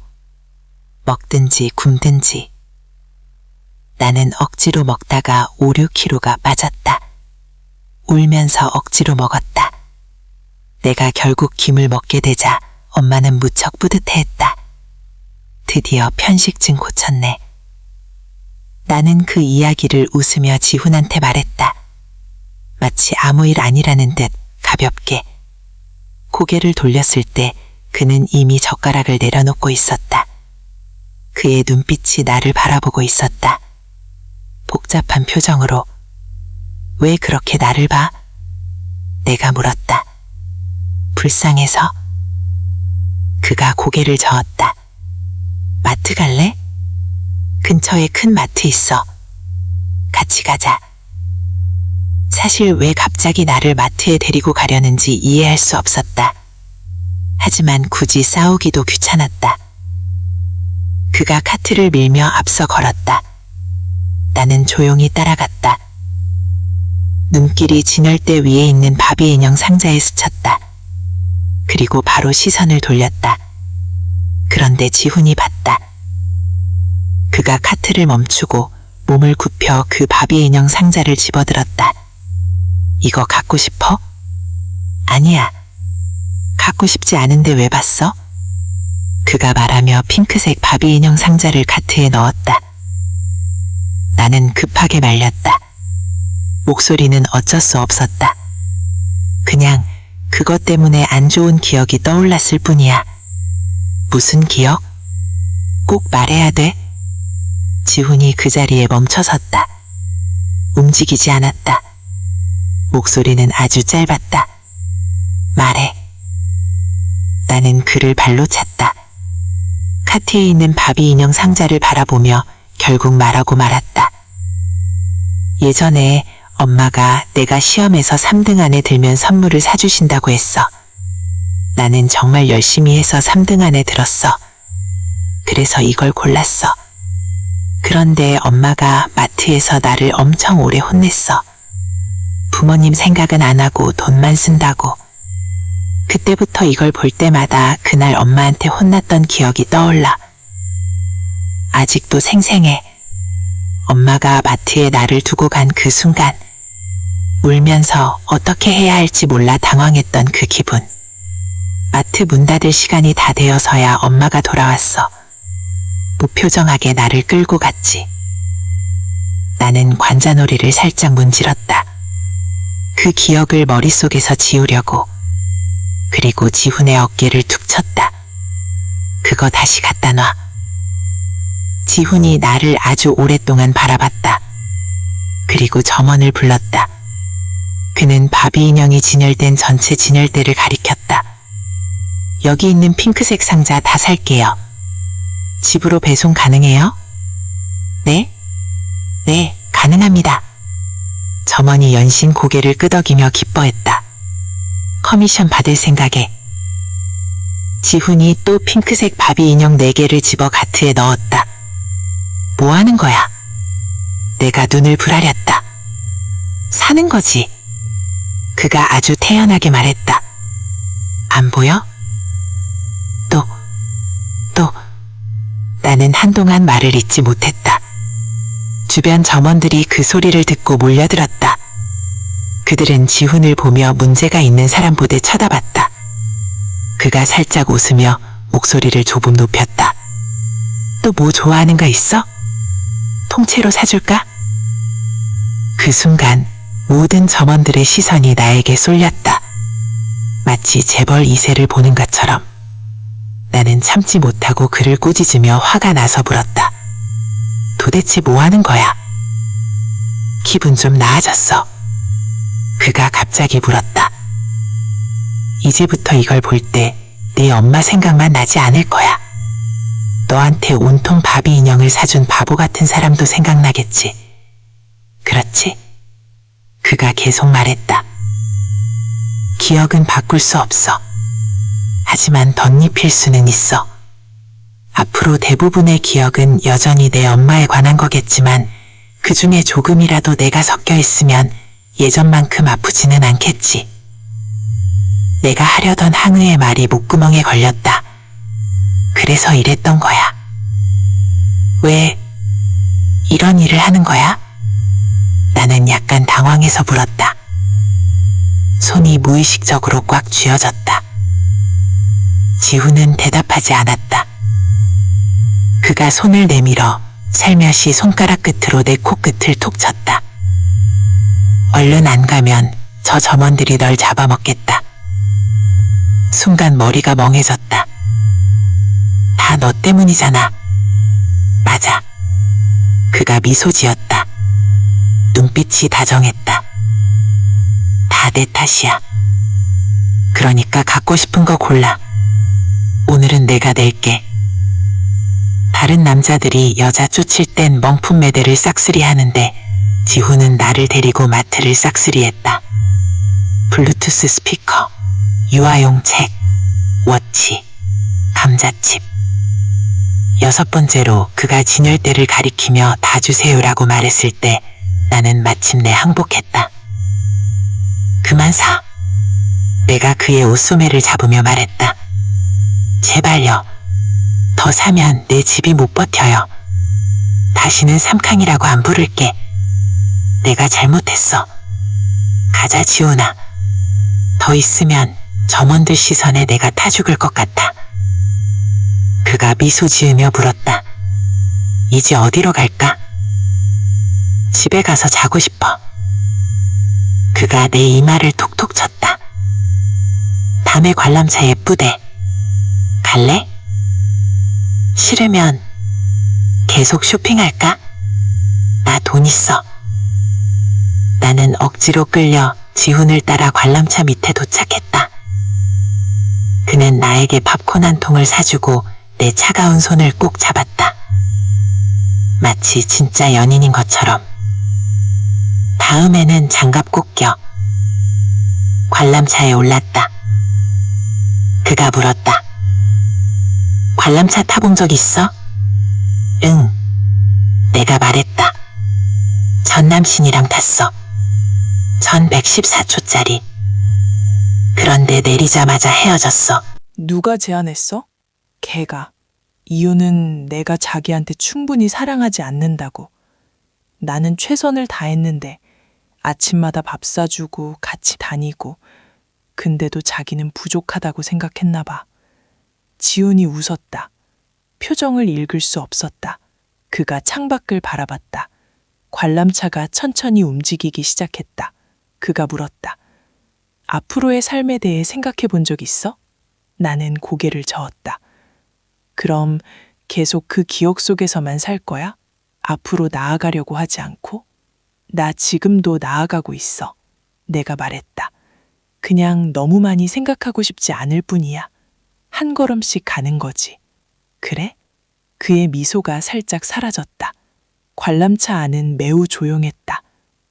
먹든지 굶든지. 나는 억지로 먹다가 5, 6kg가 빠졌다. 울면서 억지로 먹었다. 내가 결국 김을 먹게 되자 엄마는 무척 뿌듯해했다. 드디어 편식증 고쳤네. 나는 그 이야기를 웃으며 지훈한테 말했다. 마치 아무 일 아니라는 듯 가볍게. 고개를 돌렸을 때 그는 이미 젓가락을 내려놓고 있었다. 그의 눈빛이 나를 바라보고 있었다. 복잡한 표정으로. 왜 그렇게 나를 봐? 내가 물었다. 불쌍해서. 그가 고개를 저었다. 마트 갈래? 근처에 큰 마트 있어. 같이 가자. 사실 왜 갑자기 나를 마트에 데리고 가려는지 이해할 수 없었다. 하지만 굳이 싸우기도 귀찮았다. 그가 카트를 밀며 앞서 걸었다. 나는 조용히 따라갔다. 눈길이 진열대 위에 있는 바비 인형 상자에 스쳤다. 그리고 바로 시선을 돌렸다. 그런데 지훈이 봤다. 그가 카트를 멈추고 몸을 굽혀 그 바비 인형 상자를 집어들었다. 이거 갖고 싶어? 아니야. 갖고 싶지 않은데 왜 봤어? 그가 말하며 핑크색 바비 인형 상자를 카트에 넣었다. 나는 급하게 말렸다. 목소리는 어쩔 수 없었다. 그냥 그것 때문에 안 좋은 기억이 떠올랐을 뿐이야. 무슨 기억? 꼭 말해야 돼? 지훈이 그 자리에 멈춰섰다. 움직이지 않았다. 목소리는 아주 짧았다. 말해. 나는 그를 발로 찼다. 카트에 있는 바비 인형 상자를 바라보며 결국 말하고 말았다. 예전에 엄마가 내가 시험에서 3등 안에 들면 선물을 사주신다고 했어. 나는 정말 열심히 해서 3등 안에 들었어. 그래서 이걸 골랐어. 그런데 엄마가 마트에서 나를 엄청 오래 혼냈어. 부모님 생각은 안 하고 돈만 쓴다고. 그때부터 이걸 볼 때마다 그날 엄마한테 혼났던 기억이 떠올라. 아직도 생생해. 엄마가 마트에 나를 두고 간 그 순간. 울면서 어떻게 해야 할지 몰라 당황했던 그 기분. 마트 문 닫을 시간이 다 되어서야 엄마가 돌아왔어. 무표정하게 나를 끌고 갔지. 나는 관자놀이를 살짝 문질렀다. 그 기억을 머릿속에서 지우려고. 그리고 지훈의 어깨를 툭 쳤다. 그거 다시 갖다 놔. 지훈이 나를 아주 오랫동안 바라봤다. 그리고 점원을 불렀다. 그는 바비 인형이 진열된 전체 진열대를 가리켰다. 여기 있는 핑크색 상자 다 살게요. 집으로 배송 가능해요? 네? 네, 가능합니다. 점원이 연신 고개를 끄덕이며 기뻐했다. 커미션 받을 생각에. 지훈이 또 핑크색 바비 인형 4개를 집어 가트에 넣었다. 뭐 하는 거야? 내가 눈을 부라렸다. 사는 거지. 그가 아주 태연하게 말했다. 안 보여? 또. 나는 한동안 말을 잇지 못했다. 주변 점원들이 그 소리를 듣고 몰려들었다. 그들은 지훈을 보며 문제가 있는 사람 보듯 쳐다봤다. 그가 살짝 웃으며 목소리를 조금 높였다. 또 뭐 좋아하는 거 있어? 통째로 사줄까? 그 순간 모든 점원들의 시선이 나에게 쏠렸다. 마치 재벌 2세를 보는 것처럼. 나는 참지 못하고 그를 꾸짖으며 화가 나서 물었다. 도대체 뭐 하는 거야? 기분 좀 나아졌어. 그가 갑자기 물었다. 이제부터 이걸 볼 때 네 엄마 생각만 나지 않을 거야. 너한테 온통 바비 인형을 사준 바보 같은 사람도 생각나겠지. 그렇지? 그가 계속 말했다. 기억은 바꿀 수 없어. 하지만 덧입힐 수는 있어. 앞으로 대부분의 기억은 여전히 내 엄마에 관한 거겠지만 그 중에 조금이라도 내가 섞여 있으면 예전만큼 아프지는 않겠지. 내가 하려던 항의의 말이 목구멍에 걸렸다. 그래서 이랬던 거야. 왜 이런 일을 하는 거야? 나는 약간 당황해서 물었다. 손이 무의식적으로 꽉 쥐어졌다. 지훈은 대답하지 않았다. 그가 손을 내밀어 살며시 손가락 끝으로 내 코끝을 톡 쳤다. 얼른 안 가면 저 점원들이 널 잡아먹겠다. 순간 머리가 멍해졌다. 다 너 때문이잖아. 맞아. 그가 미소 지었다. 눈빛이 다정했다. 다 내 탓이야. 그러니까 갖고 싶은 거 골라. 오늘은 내가 낼게. 다른 남자들이 여자 쫓을 땐 명품 매대를 싹쓸이 하는데 지훈은 나를 데리고 마트를 싹쓸이했다. 블루투스 스피커, 유아용 책, 워치, 감자칩. 6번째로 그가 진열대를 가리키며 다 주세요라고 말했을 때 나는 마침내 항복했다. 그만 사. 내가 그의 옷소매를 잡으며 말했다. 제발요. 더 사면 내 집이 못 버텨요. 다시는 삼캉이라고 안 부를게. 내가 잘못했어. 가자 지훈아. 더 있으면 점원들 시선에 내가 타 죽을 것 같아. 그가 미소 지으며 물었다. 이제 어디로 갈까? 집에 가서 자고 싶어. 그가 내 이마를 톡톡 쳤다. 밤에 관람차 예쁘대. 갈래? 싫으면 계속 쇼핑할까? 나 돈 있어. 나는 억지로 끌려 지훈을 따라 관람차 밑에 도착했다. 그는 나에게 팝콘 한 통을 사주고 내 차가운 손을 꼭 잡았다. 마치 진짜 연인인 것처럼. 다음에는 장갑 꼭 껴. 관람차에 올랐다. 그가 물었다. 관람차 타본 적 있어? 응. 내가 말했다. 전 남친이랑 탔어. 1114초짜리. 그런데 내리자마자 헤어졌어. 누가 제안했어? 걔가. 이유는 내가 자기한테 충분히 사랑하지 않는다고. 나는 최선을 다했는데 아침마다 밥 사주고 같이 다니고 근데도 자기는 부족하다고 생각했나 봐. 지훈이 웃었다. 표정을 읽을 수 없었다. 그가 창밖을 바라봤다. 관람차가 천천히 움직이기 시작했다. 그가 물었다. 앞으로의 삶에 대해 생각해 본 적 있어? 나는 고개를 저었다. 그럼 계속 그 기억 속에서만 살 거야? 앞으로 나아가려고 하지 않고? 나 지금도 나아가고 있어. 내가 말했다. 그냥 너무 많이 생각하고 싶지 않을 뿐이야. 한 걸음씩 가는 거지. 그래? 그의 미소가 살짝 사라졌다. 관람차 안은 매우 조용했다.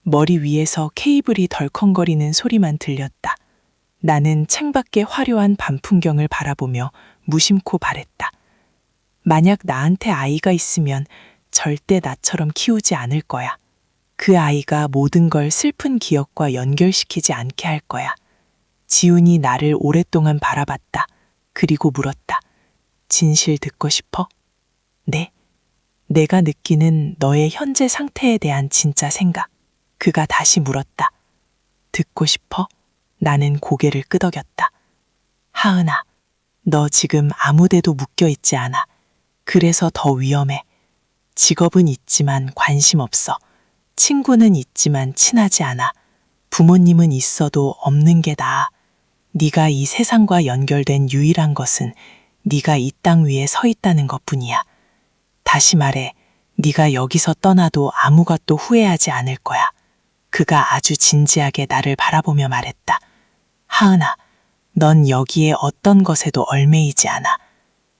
머리 위에서 케이블이 덜컹거리는 소리만 들렸다. 나는 창밖의 화려한 밤 풍경을 바라보며 무심코 바랬다. 만약 나한테 아이가 있으면 절대 나처럼 키우지 않을 거야. 그 아이가 모든 걸 슬픈 기억과 연결시키지 않게 할 거야. 지훈이 나를 오랫동안 바라봤다. 그리고 물었다. 진실 듣고 싶어? 네. 내가 느끼는 너의 현재 상태에 대한 진짜 생각. 그가 다시 물었다. 듣고 싶어? 나는 고개를 끄덕였다. 하은아, 너 지금 아무 데도 묶여 있지 않아. 그래서 더 위험해. 직업은 있지만 관심 없어. 친구는 있지만 친하지 않아. 부모님은 있어도 없는 게 나아. 네가 이 세상과 연결된 유일한 것은 네가 이 땅 위에 서 있다는 것뿐이야. 다시 말해, 네가 여기서 떠나도 아무것도 후회하지 않을 거야. 그가 아주 진지하게 나를 바라보며 말했다. 하은아, 넌 여기에 어떤 것에도 얽매이지 않아.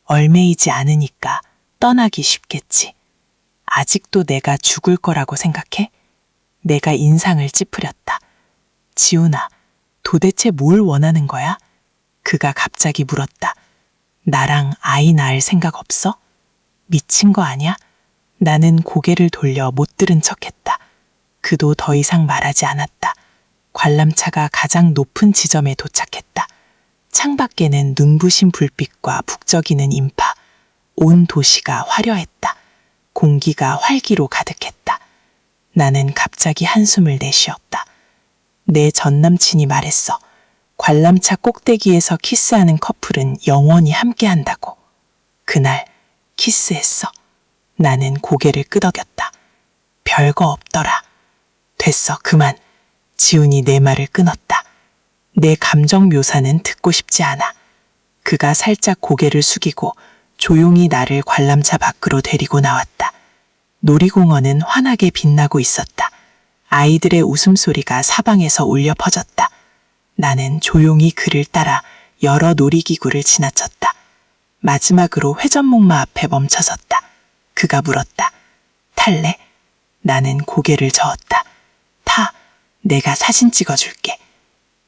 얽매이지 않으니까 떠나기 쉽겠지. 아직도 내가 죽을 거라고 생각해? 내가 인상을 찌푸렸다. 지훈아, 도대체 뭘 원하는 거야? 그가 갑자기 물었다. 나랑 아이 낳을 생각 없어? 미친 거 아니야? 나는 고개를 돌려 못 들은 척했다. 그도 더 이상 말하지 않았다. 관람차가 가장 높은 지점에 도착했다. 창밖에는 눈부신 불빛과 북적이는 인파, 온 도시가 화려했다. 공기가 활기로 가득했다. 나는 갑자기 한숨을 내쉬었다. 내 전남친이 말했어. 관람차 꼭대기에서 키스하는 커플은 영원히 함께한다고. 그날 키스했어. 나는 고개를 끄덕였다. 별거 없더라. 됐어, 그만. 지훈이 내 말을 끊었다. 내 감정 묘사는 듣고 싶지 않아. 그가 살짝 고개를 숙이고 조용히 나를 관람차 밖으로 데리고 나왔다. 놀이공원은 환하게 빛나고 있었다. 아이들의 웃음소리가 사방에서 울려 퍼졌다. 나는 조용히 그를 따라 여러 놀이기구를 지나쳤다. 마지막으로 회전목마 앞에 멈춰섰다. 그가 물었다. 탈래? 나는 고개를 저었다. 타. 내가 사진 찍어줄게.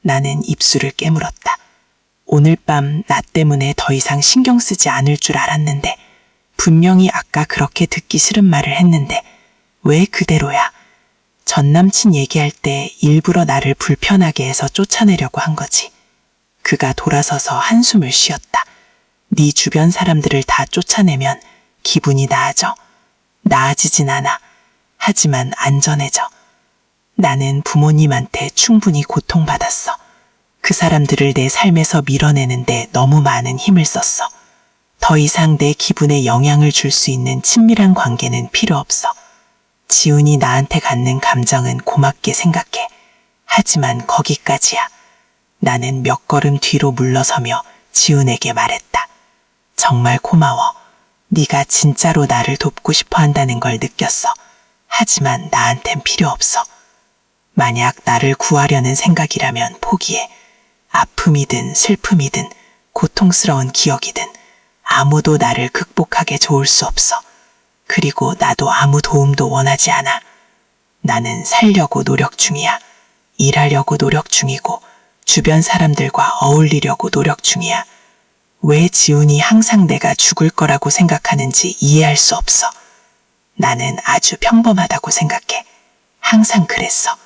나는 입술을 깨물었다. 오늘 밤 나 때문에 더 이상 신경 쓰지 않을 줄 알았는데 분명히 아까 그렇게 듣기 싫은 말을 했는데 왜 그대로야? 전 남친 얘기할 때 일부러 나를 불편하게 해서 쫓아내려고 한 거지. 그가 돌아서서 한숨을 쉬었다. 네 주변 사람들을 다 쫓아내면 기분이 나아져. 나아지진 않아. 하지만 안전해져. 나는 부모님한테 충분히 고통받았어. 그 사람들을 내 삶에서 밀어내는데 너무 많은 힘을 썼어. 더 이상 내 기분에 영향을 줄 수 있는 친밀한 관계는 필요 없어. 지훈이 나한테 갖는 감정은 고맙게 생각해. 하지만 거기까지야. 나는 몇 걸음 뒤로 물러서며 지훈에게 말했다. 정말 고마워. 네가 진짜로 나를 돕고 싶어 한다는 걸 느꼈어. 하지만 나한텐 필요 없어. 만약 나를 구하려는 생각이라면 포기해. 아픔이든 슬픔이든 고통스러운 기억이든 아무도 나를 극복하게 좋을 수 없어. 그리고 나도 아무 도움도 원하지 않아. 나는 살려고 노력 중이야. 일하려고 노력 중이고 주변 사람들과 어울리려고 노력 중이야. 왜 지훈이 항상 내가 죽을 거라고 생각하는지 이해할 수 없어. 나는 아주 평범하다고 생각해. 항상 그랬어.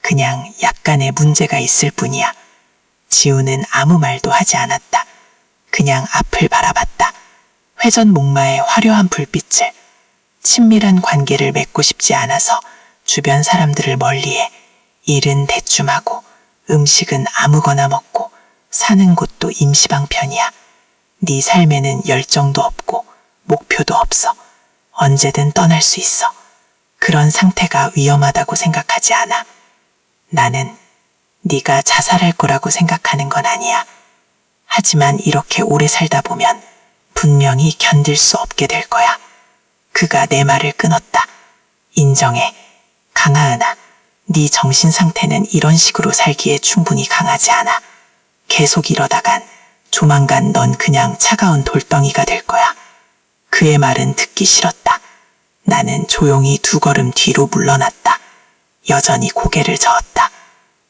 그냥 약간의 문제가 있을 뿐이야. 지훈은 아무 말도 하지 않았다. 그냥 앞을 바라봤다. 회전목마의 화려한 불빛을. 친밀한 관계를 맺고 싶지 않아서 주변 사람들을 멀리해. 일은 대충 하고 음식은 아무거나 먹고 사는 곳도 임시방편이야. 네 삶에는 열정도 없고 목표도 없어. 언제든 떠날 수 있어. 그런 상태가 위험하다고 생각하지 않아. 나는 네가 자살할 거라고 생각하는 건 아니야. 하지만 이렇게 오래 살다 보면 분명히 견딜 수 없게 될 거야. 그가 내 말을 끊었다. 인정해. 강하은아, 네 정신 상태는 이런 식으로 살기에 충분히 강하지 않아. 계속 이러다간 조만간 넌 그냥 차가운 돌덩이가 될 거야. 그의 말은 듣기 싫었다. 나는 조용히 2걸음 뒤로 물러났다. 여전히 고개를 저었다.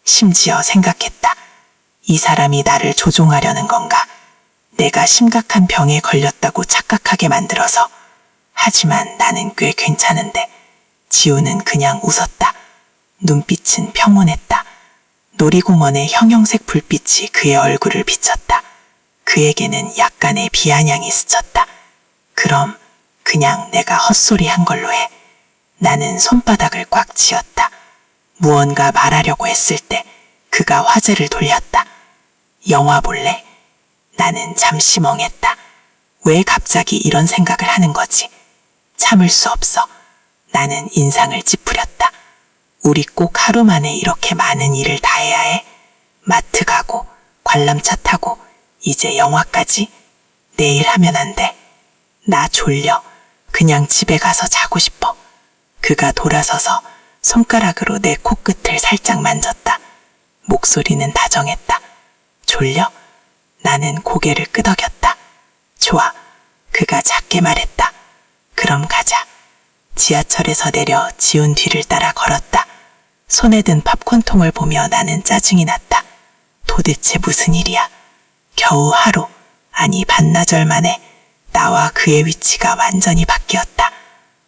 심지어 생각했다. 이 사람이 나를 조종하려는 건가? 내가 심각한 병에 걸렸다고 착각하게 만들어서. 하지만 나는 꽤 괜찮은데. 지우는 그냥 웃었다. 눈빛은 평온했다. 놀이공원의 형형색 불빛이 그의 얼굴을 비쳤다. 그에게는 약간의 비아냥이 스쳤다. 그럼 그냥 내가 헛소리 한 걸로 해. 나는 손바닥을 꽉 쥐었다. 무언가 말하려고 했을 때 그가 화제를 돌렸다. 영화 볼래? 나는 잠시 멍했다. 왜 갑자기 이런 생각을 하는 거지? 참을 수 없어. 나는 인상을 찌푸렸다. 우리 꼭 하루 만에 이렇게 많은 일을 다 해야 해? 마트 가고, 관람차 타고, 이제 영화까지? 내일 하면 안 돼. 나 졸려. 그냥 집에 가서 자고 싶어. 그가 돌아서서 손가락으로 내 코끝을 살짝 만졌다. 목소리는 다정했다. 졸려? 나는 고개를 끄덕였다. 좋아. 그가 작게 말했다. 그럼 가자. 지하철에서 내려 지훈 뒤를 따라 걸었다. 손에 든 팝콘통을 보며 나는 짜증이 났다. 도대체 무슨 일이야? 겨우 하루, 아니 반나절 만에 나와 그의 위치가 완전히 바뀌었다.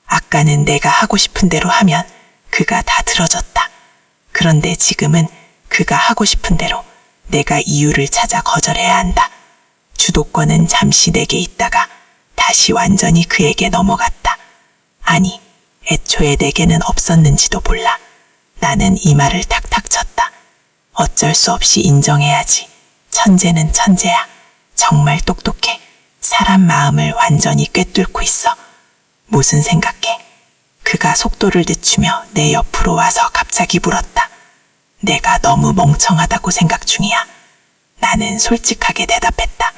아까는 내가 하고 싶은 대로 하면 그가 다 들어줬다. 그런데 지금은 그가 하고 싶은 대로 내가 이유를 찾아 거절해야 한다. 주도권은 잠시 내게 있다가 다시 완전히 그에게 넘어갔다. 아니, 애초에 내게는 없었는지도 몰라. 나는 이 말을 탁탁 쳤다. 어쩔 수 없이 인정해야지. 천재는 천재야. 정말 똑똑해. 사람 마음을 완전히 꿰뚫고 있어. 무슨 생각해? 그가 속도를 늦추며 내 옆으로 와서 갑자기 물었다. 내가 너무 멍청하다고 생각 중이야. 나는 솔직하게 대답했다.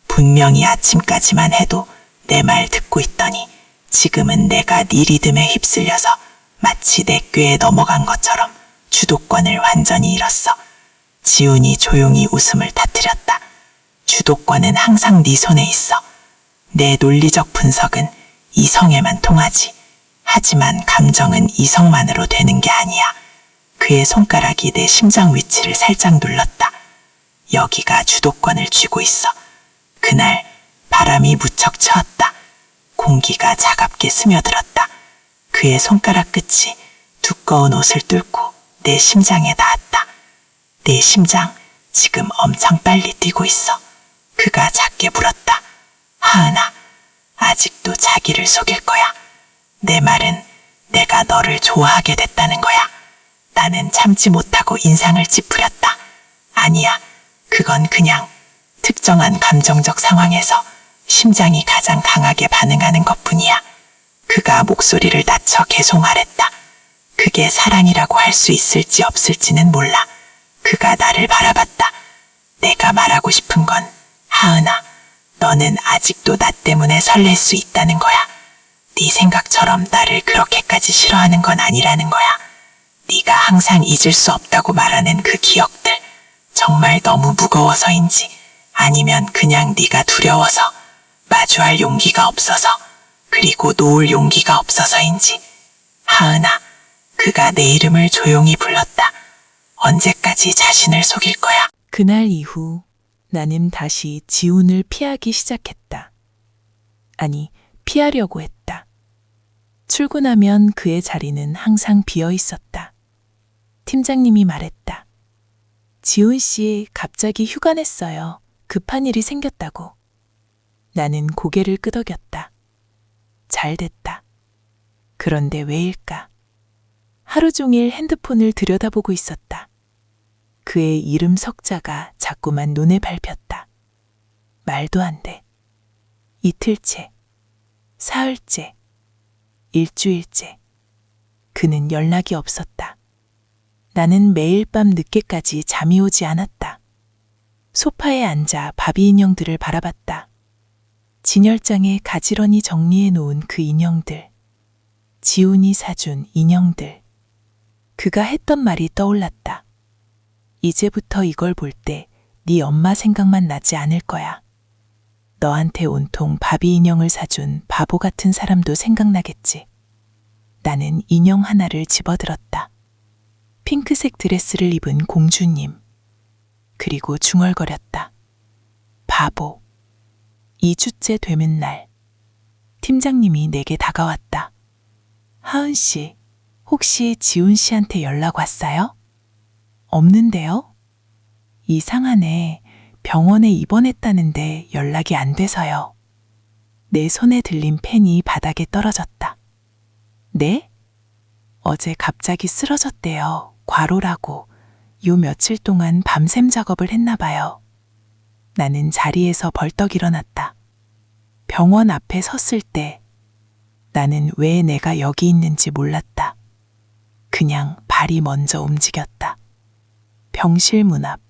분명히 아침까지만 해도 내 말 듣고 있더니 지금은 내가 네 리듬에 휩쓸려서 마치 내 꾀에 넘어간 것처럼 주도권을 완전히 잃었어. 지훈이 조용히 웃음을 터뜨렸다. 주도권은 항상 네 손에 있어. 내 논리적 분석은 이성에만 통하지. 하지만 감정은 이성만으로 되는 게 아니야. 그의 손가락이 내 심장 위치를 살짝 눌렀다. 여기가 주도권을 쥐고 있어. 그날 바람이 무척 차왔다. 공기가 차갑게 스며들었다. 그의 손가락 끝이 두꺼운 옷을 뚫고 내 심장에 닿았다. 내 심장 지금 엄청 빨리 뛰고 있어. 그가 작게 물었다. 하은아, 아직도 자기를 속일 거야. 내 말은 내가 너를 좋아하게 됐다는 거야. 나는 참지 못하고 인상을 찌푸렸다. 아니야, 그건 그냥 특정한 감정적 상황에서 심장이 가장 강하게 반응하는 것뿐이야. 그가 목소리를 낮춰 계속 말했다. 그게 사랑이라고 할 수 있을지 없을지는 몰라. 그가 나를 바라봤다. 내가 말하고 싶은 건 하은아, 너는 아직도 나 때문에 설렐 수 있다는 거야. 네 생각처럼 나를 그렇게까지 싫어하는 건 아니라는 거야. 네가 항상 잊을 수 없다고 말하는 그 기억들, 정말 너무 무거워서인지 아니면 그냥 네가 두려워서 마주할 용기가 없어서 그리고 놓을 용기가 없어서인지. 하은아, 그가 내 이름을 조용히 불렀다. 언제까지 자신을 속일 거야? 그날 이후 나는 다시 지훈을 피하기 시작했다. 아니, 피하려고 했다. 출근하면 그의 자리는 항상 비어 있었다. 팀장님이 말했다. 지훈 씨 갑자기 휴가 냈어요. 급한 일이 생겼다고. 나는 고개를 끄덕였다. 잘 됐다. 그런데 왜일까? 하루 종일 핸드폰을 들여다보고 있었다. 그의 이름 석자가 자꾸만 눈에 밟혔다. 말도 안 돼. 이틀째, 사흘째, 일주일째. 그는 연락이 없었다. 나는 매일 밤 늦게까지 잠이 오지 않았다. 소파에 앉아 바비 인형들을 바라봤다. 진열장에 가지런히 정리해 놓은 그 인형들. 지훈이 사준 인형들. 그가 했던 말이 떠올랐다. 이제부터 이걸 볼 때 네 엄마 생각만 나지 않을 거야. 너한테 온통 바비 인형을 사준 바보 같은 사람도 생각나겠지. 나는 인형 하나를 집어들었다. 핑크색 드레스를 입은 공주님. 그리고 중얼거렸다. 바보. 2주째 되는 날. 팀장님이 내게 다가왔다. 하은 씨, 혹시 지훈 씨한테 연락 왔어요? 없는데요? 이상하네. 병원에 입원했다는데 연락이 안 돼서요. 내 손에 들린 펜이 바닥에 떨어졌다. 네? 어제 갑자기 쓰러졌대요. 과로라고. 요 며칠 동안 밤샘 작업을 했나 봐요. 나는 자리에서 벌떡 일어났다. 병원 앞에 섰을 때 나는 왜 내가 여기 있는지 몰랐다. 그냥 발이 먼저 움직였다. 병실 문 앞.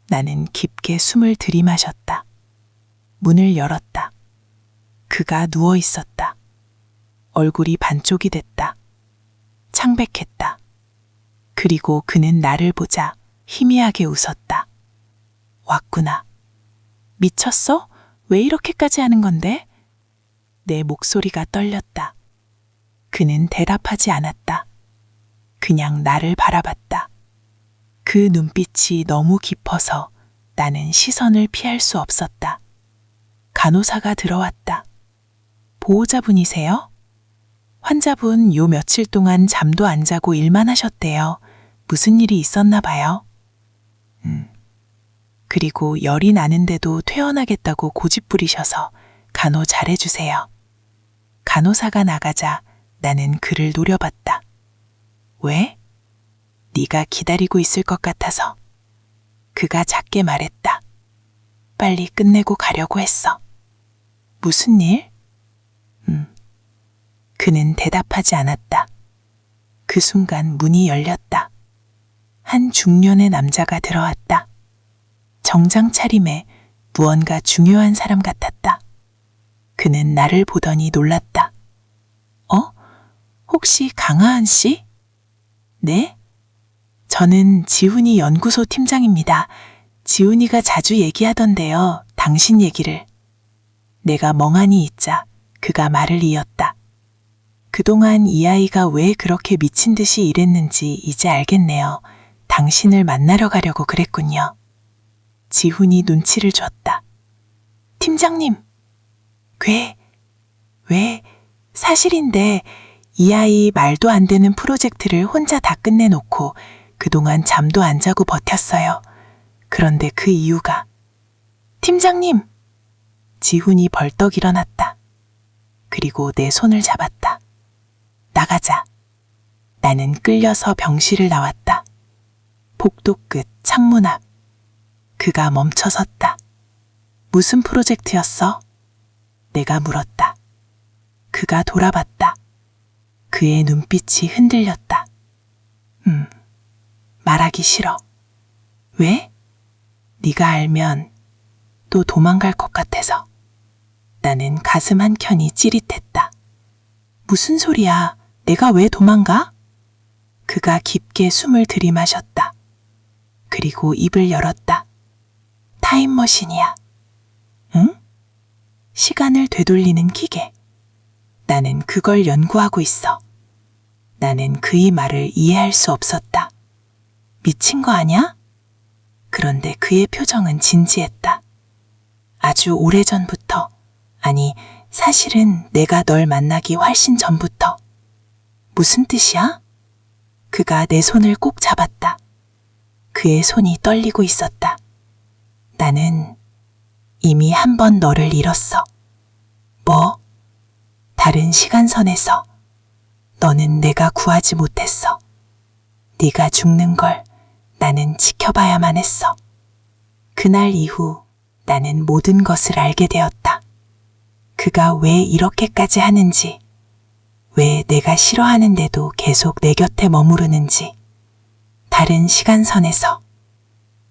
나는 깊게 숨을 들이마셨다. 문을 열었다. 그가 누워 있었다. 얼굴이 반쪽이 됐다. 창백했다. 그리고 그는 나를 보자 희미하게 웃었다. 왔구나. 미쳤어? 왜 이렇게까지 하는 건데? 내 목소리가 떨렸다. 그는 대답하지 않았다. 그냥 나를 바라봤다. 그 눈빛이 너무 깊어서 나는 시선을 피할 수 없었다. 간호사가 들어왔다. 보호자분이세요? 환자분 요 며칠 동안 잠도 안 자고 일만 하셨대요. 무슨 일이 있었나 봐요. 그리고 열이 나는데도 퇴원하겠다고 고집 부리셔서 간호 잘해주세요. 간호사가 나가자 나는 그를 노려봤다. 왜? 네가 기다리고 있을 것 같아서. 그가 작게 말했다. 빨리 끝내고 가려고 했어. 무슨 일? 그는 대답하지 않았다. 그 순간 문이 열렸다. 한 중년의 남자가 들어왔다. 정장 차림에 무언가 중요한 사람 같았다. 그는 나를 보더니 놀랐다. 혹시 강하은 씨? 네? 저는 지훈이 연구소 팀장입니다. 지훈이가 자주 얘기하던데요. 당신 얘기를. 내가 멍하니 있자 그가 말을 이었다. 그동안 이 아이가 왜 그렇게 미친 듯이 일했는지 이제 알겠네요. 당신을 만나러 가려고 그랬군요. 지훈이 눈치를 줬다. 팀장님, 왜, 사실인데 이 아이 말도 안 되는 프로젝트를 혼자 다 끝내놓고 그동안 잠도 안 자고 버텼어요. 그런데 그 이유가 팀장님! 지훈이 벌떡 일어났다. 그리고 내 손을 잡았다. 나가자. 나는 끌려서 병실을 나왔다. 복도 끝 창문 앞. 그가 멈춰섰다. 무슨 프로젝트였어? 내가 물었다. 그가 돌아봤다. 그의 눈빛이 흔들렸다. 말하기 싫어. 왜? 네가 알면 또 도망갈 것 같아서. 나는 가슴 한켠이 찌릿했다. 무슨 소리야? 내가 왜 도망가? 그가 깊게 숨을 들이마셨다. 그리고 입을 열었다. 타임머신이야. 응? 시간을 되돌리는 기계. 나는 그걸 연구하고 있어. 나는 그의 말을 이해할 수 없었다. 미친 거 아냐? 그런데 그의 표정은 진지했다. 아주 오래전부터, 아니, 사실은 내가 널 만나기 훨씬 전부터. 무슨 뜻이야? 그가 내 손을 꼭 잡았다. 그의 손이 떨리고 있었다. 나는 이미 한 번 너를 잃었어. 뭐? 다른 시간선에서 너는 내가 구하지 못했어. 네가 죽는 걸 나는 지켜봐야만 했어. 그날 이후 나는 모든 것을 알게 되었다. 그가 왜 이렇게까지 하는지, 왜 내가 싫어하는데도 계속 내 곁에 머무르는지. 다른 시간선에서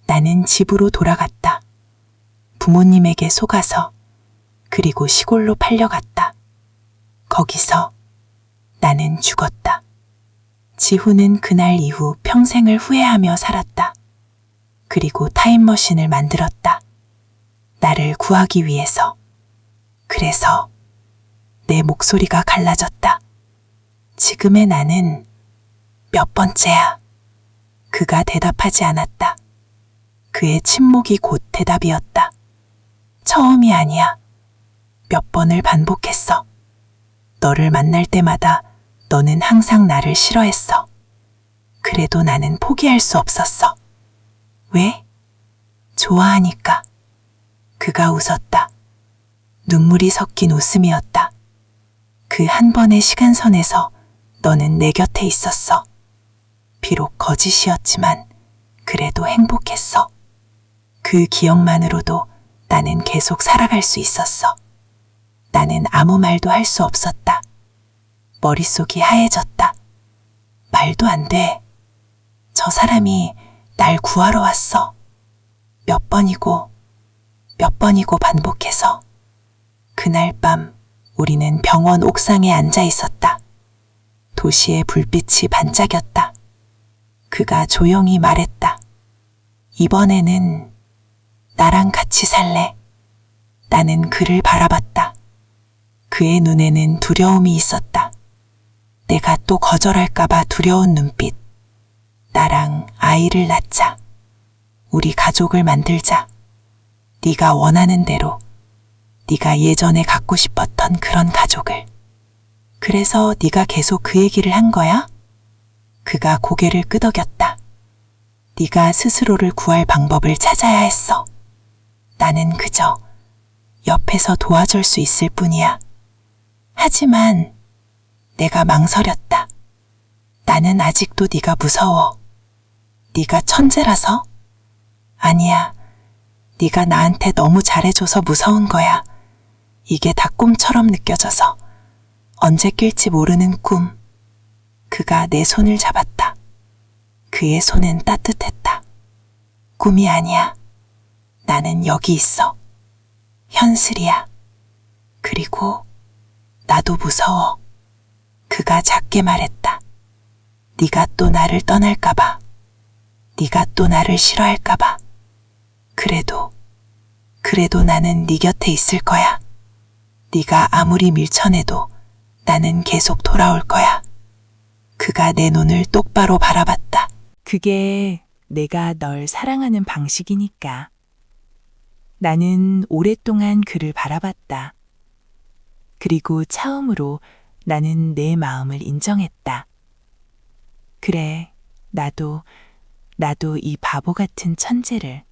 나는 집으로 돌아갔다. 부모님에게 속아서 그리고 시골로 팔려갔다. 거기서 나는 죽었다. 지훈은 그날 이후 평생을 후회하며 살았다. 그리고 타임머신을 만들었다. 나를 구하기 위해서. 그래서 내 목소리가 갈라졌다. 지금의 나는 몇 번째야? 그가 대답하지 않았다. 그의 침묵이 곧 대답이었다. 처음이 아니야. 몇 번을 반복했어. 너를 만날 때마다 너는 항상 나를 싫어했어. 그래도 나는 포기할 수 없었어. 왜? 좋아하니까. 그가 웃었다. 눈물이 섞인 웃음이었다. 그 한 번의 시간선에서 너는 내 곁에 있었어. 비록 거짓이었지만 그래도 행복했어. 그 기억만으로도 나는 계속 살아갈 수 있었어. 나는 아무 말도 할 수 없었다. 머릿속이 하얘졌다. 말도 안 돼. 저 사람이 날 구하러 왔어. 몇 번이고 반복해서. 그날 밤 우리는 병원 옥상에 앉아 있었다. 도시의 불빛이 반짝였다. 그가 조용히 말했다. 이번에는 나랑 같이 살래. 나는 그를 바라봤다. 그의 눈에는 두려움이 있었다. 내가 또 거절할까봐 두려운 눈빛. 나랑 아이를 낳자. 우리 가족을 만들자. 네가 원하는 대로. 네가 예전에 갖고 싶었던 그런 가족을. 그래서 네가 계속 그 얘기를 한 거야? 그가 고개를 끄덕였다. 네가 스스로를 구할 방법을 찾아야 했어. 나는 그저 옆에서 도와줄 수 있을 뿐이야. 하지만 내가 망설였다. 나는 아직도 네가 무서워. 네가 천재라서? 아니야. 네가 나한테 너무 잘해줘서 무서운 거야. 이게 다 꿈처럼 느껴져서. 언제 낄지 모르는 꿈. 그가 내 손을 잡았다. 그의 손은 따뜻했다. 꿈이 아니야. 나는 여기 있어. 현실이야. 그리고 나도 무서워. 그가 작게 말했다. 네가 또 나를 떠날까봐. 네가 또 나를 싫어할까봐. 그래도 나는 네 곁에 있을 거야. 네가 아무리 밀쳐내도 나는 계속 돌아올 거야. 그가 내 눈을 똑바로 바라봤다. 그게 내가 널 사랑하는 방식이니까. 나는 오랫동안 그를 바라봤다. 그리고 처음으로 나는 내 마음을 인정했다. 그래, 나도 이 바보 같은 천재를.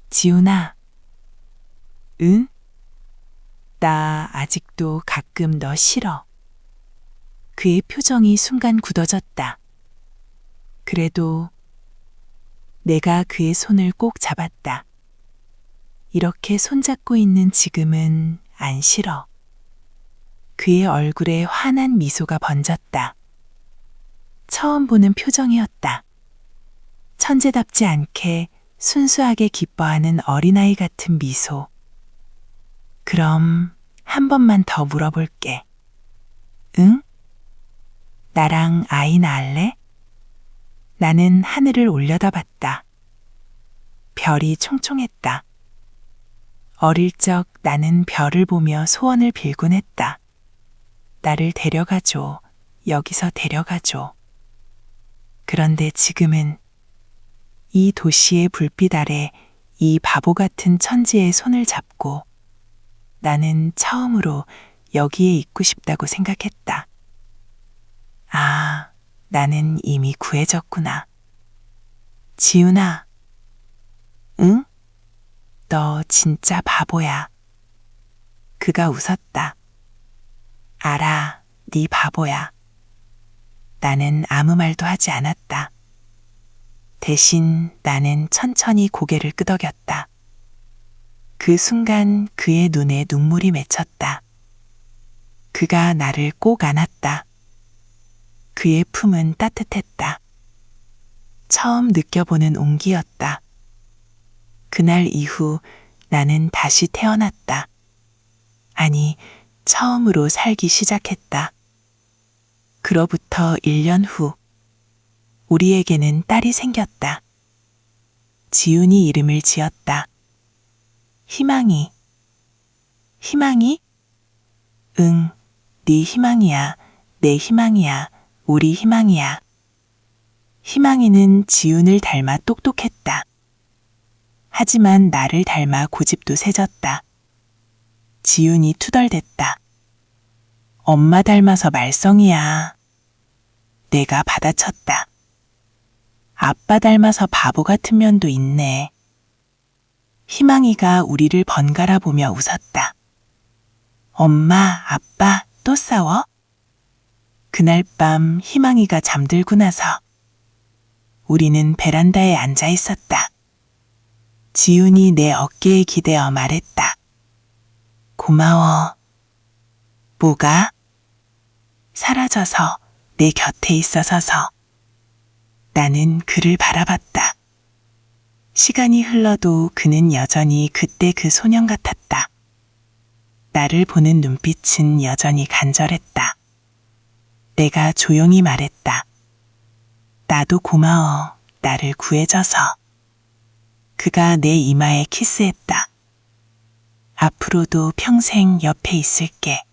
지훈아. 응? 나 아직도 가끔 너 싫어. 그의 표정이 순간 굳어졌다. 그래도 내가 그의 손을 꼭 잡았다. 이렇게 손잡고 있는 지금은 안 싫어. 그의 얼굴에 환한 미소가 번졌다. 처음 보는 표정이었다. 천재답지 않게 순수하게 기뻐하는 어린아이 같은 미소. 그럼 한 번만 더 물어볼게. 응? 나랑 아이 낳을래? 나는 하늘을 올려다봤다. 별이 총총했다. 어릴 적 나는 별을 보며 소원을 빌곤 했다. 나를 데려가줘. 여기서 데려가줘. 그런데 지금은 이 도시의 불빛 아래 이 바보 같은 천지의 손을 잡고 나는 처음으로 여기에 있고 싶다고 생각했다. 아, 나는 이미 구해졌구나. 지훈아. 응? 너 진짜 바보야. 그가 웃었다. 알아, 네 바보야. 나는 아무 말도 하지 않았다. 대신 나는 천천히 고개를 끄덕였다. 그 순간 그의 눈에 눈물이 맺혔다. 그가 나를 꼭 안았다. 그의 품은 따뜻했다. 처음 느껴보는 온기였다. 그날 이후 나는 다시 태어났다. 아니, 처음으로 살기 시작했다. 그로부터 1년 후, 우리에게는 딸이 생겼다. 지훈이 이름을 지었다. 희망이. 희망이? 응, 네 희망이야. 내 희망이야. 우리 희망이야. 희망이는 지훈을 닮아 똑똑했다. 하지만 나를 닮아 고집도 세졌다. 지훈이 투덜댔다. 엄마 닮아서 말썽이야. 내가 받아쳤다. 아빠 닮아서 바보 같은 면도 있네. 희망이가 우리를 번갈아 보며 웃었다. 엄마, 아빠 또 싸워? 그날 밤 희망이가 잠들고 나서 우리는 베란다에 앉아 있었다. 지훈이 내 어깨에 기대어 말했다. 고마워. 뭐가? 사라져서 내 곁에 있어서서. 나는 그를 바라봤다. 시간이 흘러도 그는 여전히 그때 그 소년 같았다. 나를 보는 눈빛은 여전히 간절했다. 내가 조용히 말했다. 나도 고마워. 나를 구해줘서. 그가 내 이마에 키스했다. 앞으로도 평생 옆에 있을게.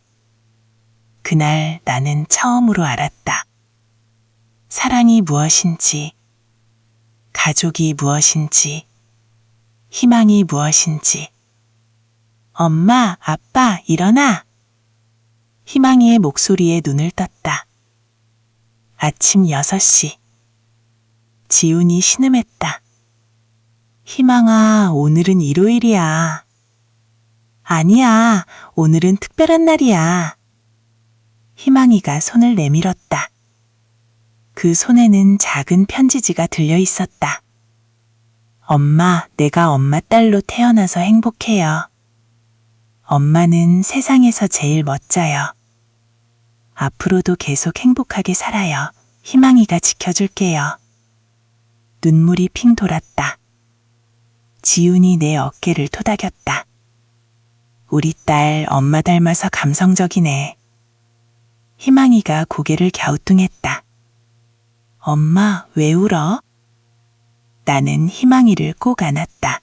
그날 나는 처음으로 알았다. 사랑이 무엇인지, 가족이 무엇인지, 희망이 무엇인지. 엄마, 아빠, 일어나. 희망이의 목소리에 눈을 떴다. 아침 6시. 지훈이 신음했다. 희망아, 오늘은 일요일이야. 아니야, 오늘은 특별한 날이야. 희망이가 손을 내밀었다. 그 손에는 작은 편지지가 들려 있었다. 엄마, 내가 엄마 딸로 태어나서 행복해요. 엄마는 세상에서 제일 멋져요. 앞으로도 계속 행복하게 살아요. 희망이가 지켜줄게요. 눈물이 핑 돌았다. 지훈이 내 어깨를 토닥였다. 우리 딸 엄마 닮아서 감성적이네. 희망이가 고개를 갸우뚱했다. 엄마, 왜 울어? 나는 희망이를 꼭 안았다.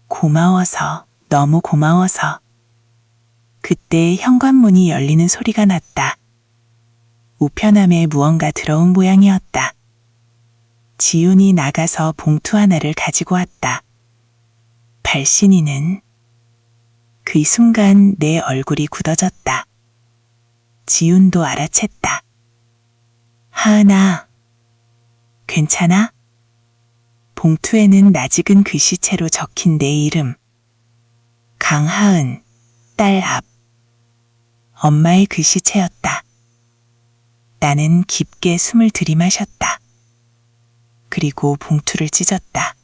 고마워서, 너무 고마워서. 그때 현관문이 열리는 소리가 났다. 우편함에 무언가 들어온 모양이었다. 지훈이 나가서 봉투 하나를 가지고 왔다. 발신이는 그 순간 내 얼굴이 굳어졌다. 지훈도 알아챘다. 하은아, 괜찮아? 봉투에는 낯익은 글씨체로 적힌 내 이름. 강하은, 딸 앞. 엄마의 글씨체였다. 나는 깊게 숨을 들이마셨다. 그리고 봉투를 찢었다.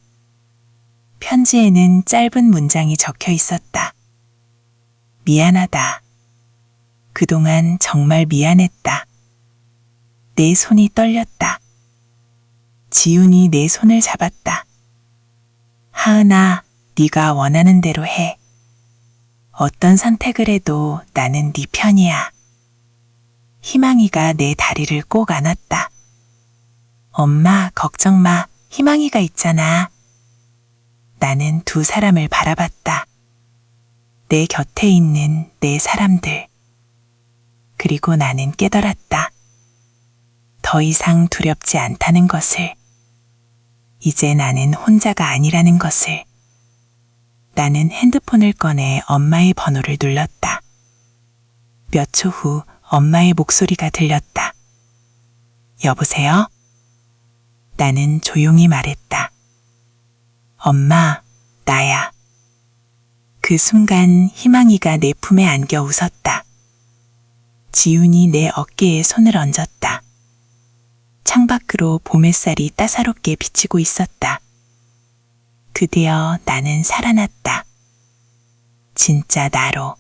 편지에는 짧은 문장이 적혀 있었다. 미안하다. 그동안 정말 미안했다. 내 손이 떨렸다. 지훈이 내 손을 잡았다. 하은아, 네가 원하는 대로 해. 어떤 선택을 해도 나는 네 편이야. 희망이가 내 다리를 꼭 안았다. 엄마, 걱정 마. 희망이가 있잖아. 나는 두 사람을 바라봤다. 내 곁에 있는 내 사람들. 그리고 나는 깨달았다. 더 이상 두렵지 않다는 것을. 이제 나는 혼자가 아니라는 것을. 나는 핸드폰을 꺼내 엄마의 번호를 눌렀다. 몇 초 후 엄마의 목소리가 들렸다. 여보세요? 나는 조용히 말했다. 엄마, 나야. 그 순간 희망이가 내 품에 안겨 웃었다. 지훈이 내 어깨에 손을 얹었다. 창밖으로 봄 햇살이 따사롭게 비치고 있었다. 그대여 나는 살아났다. 진짜 나로.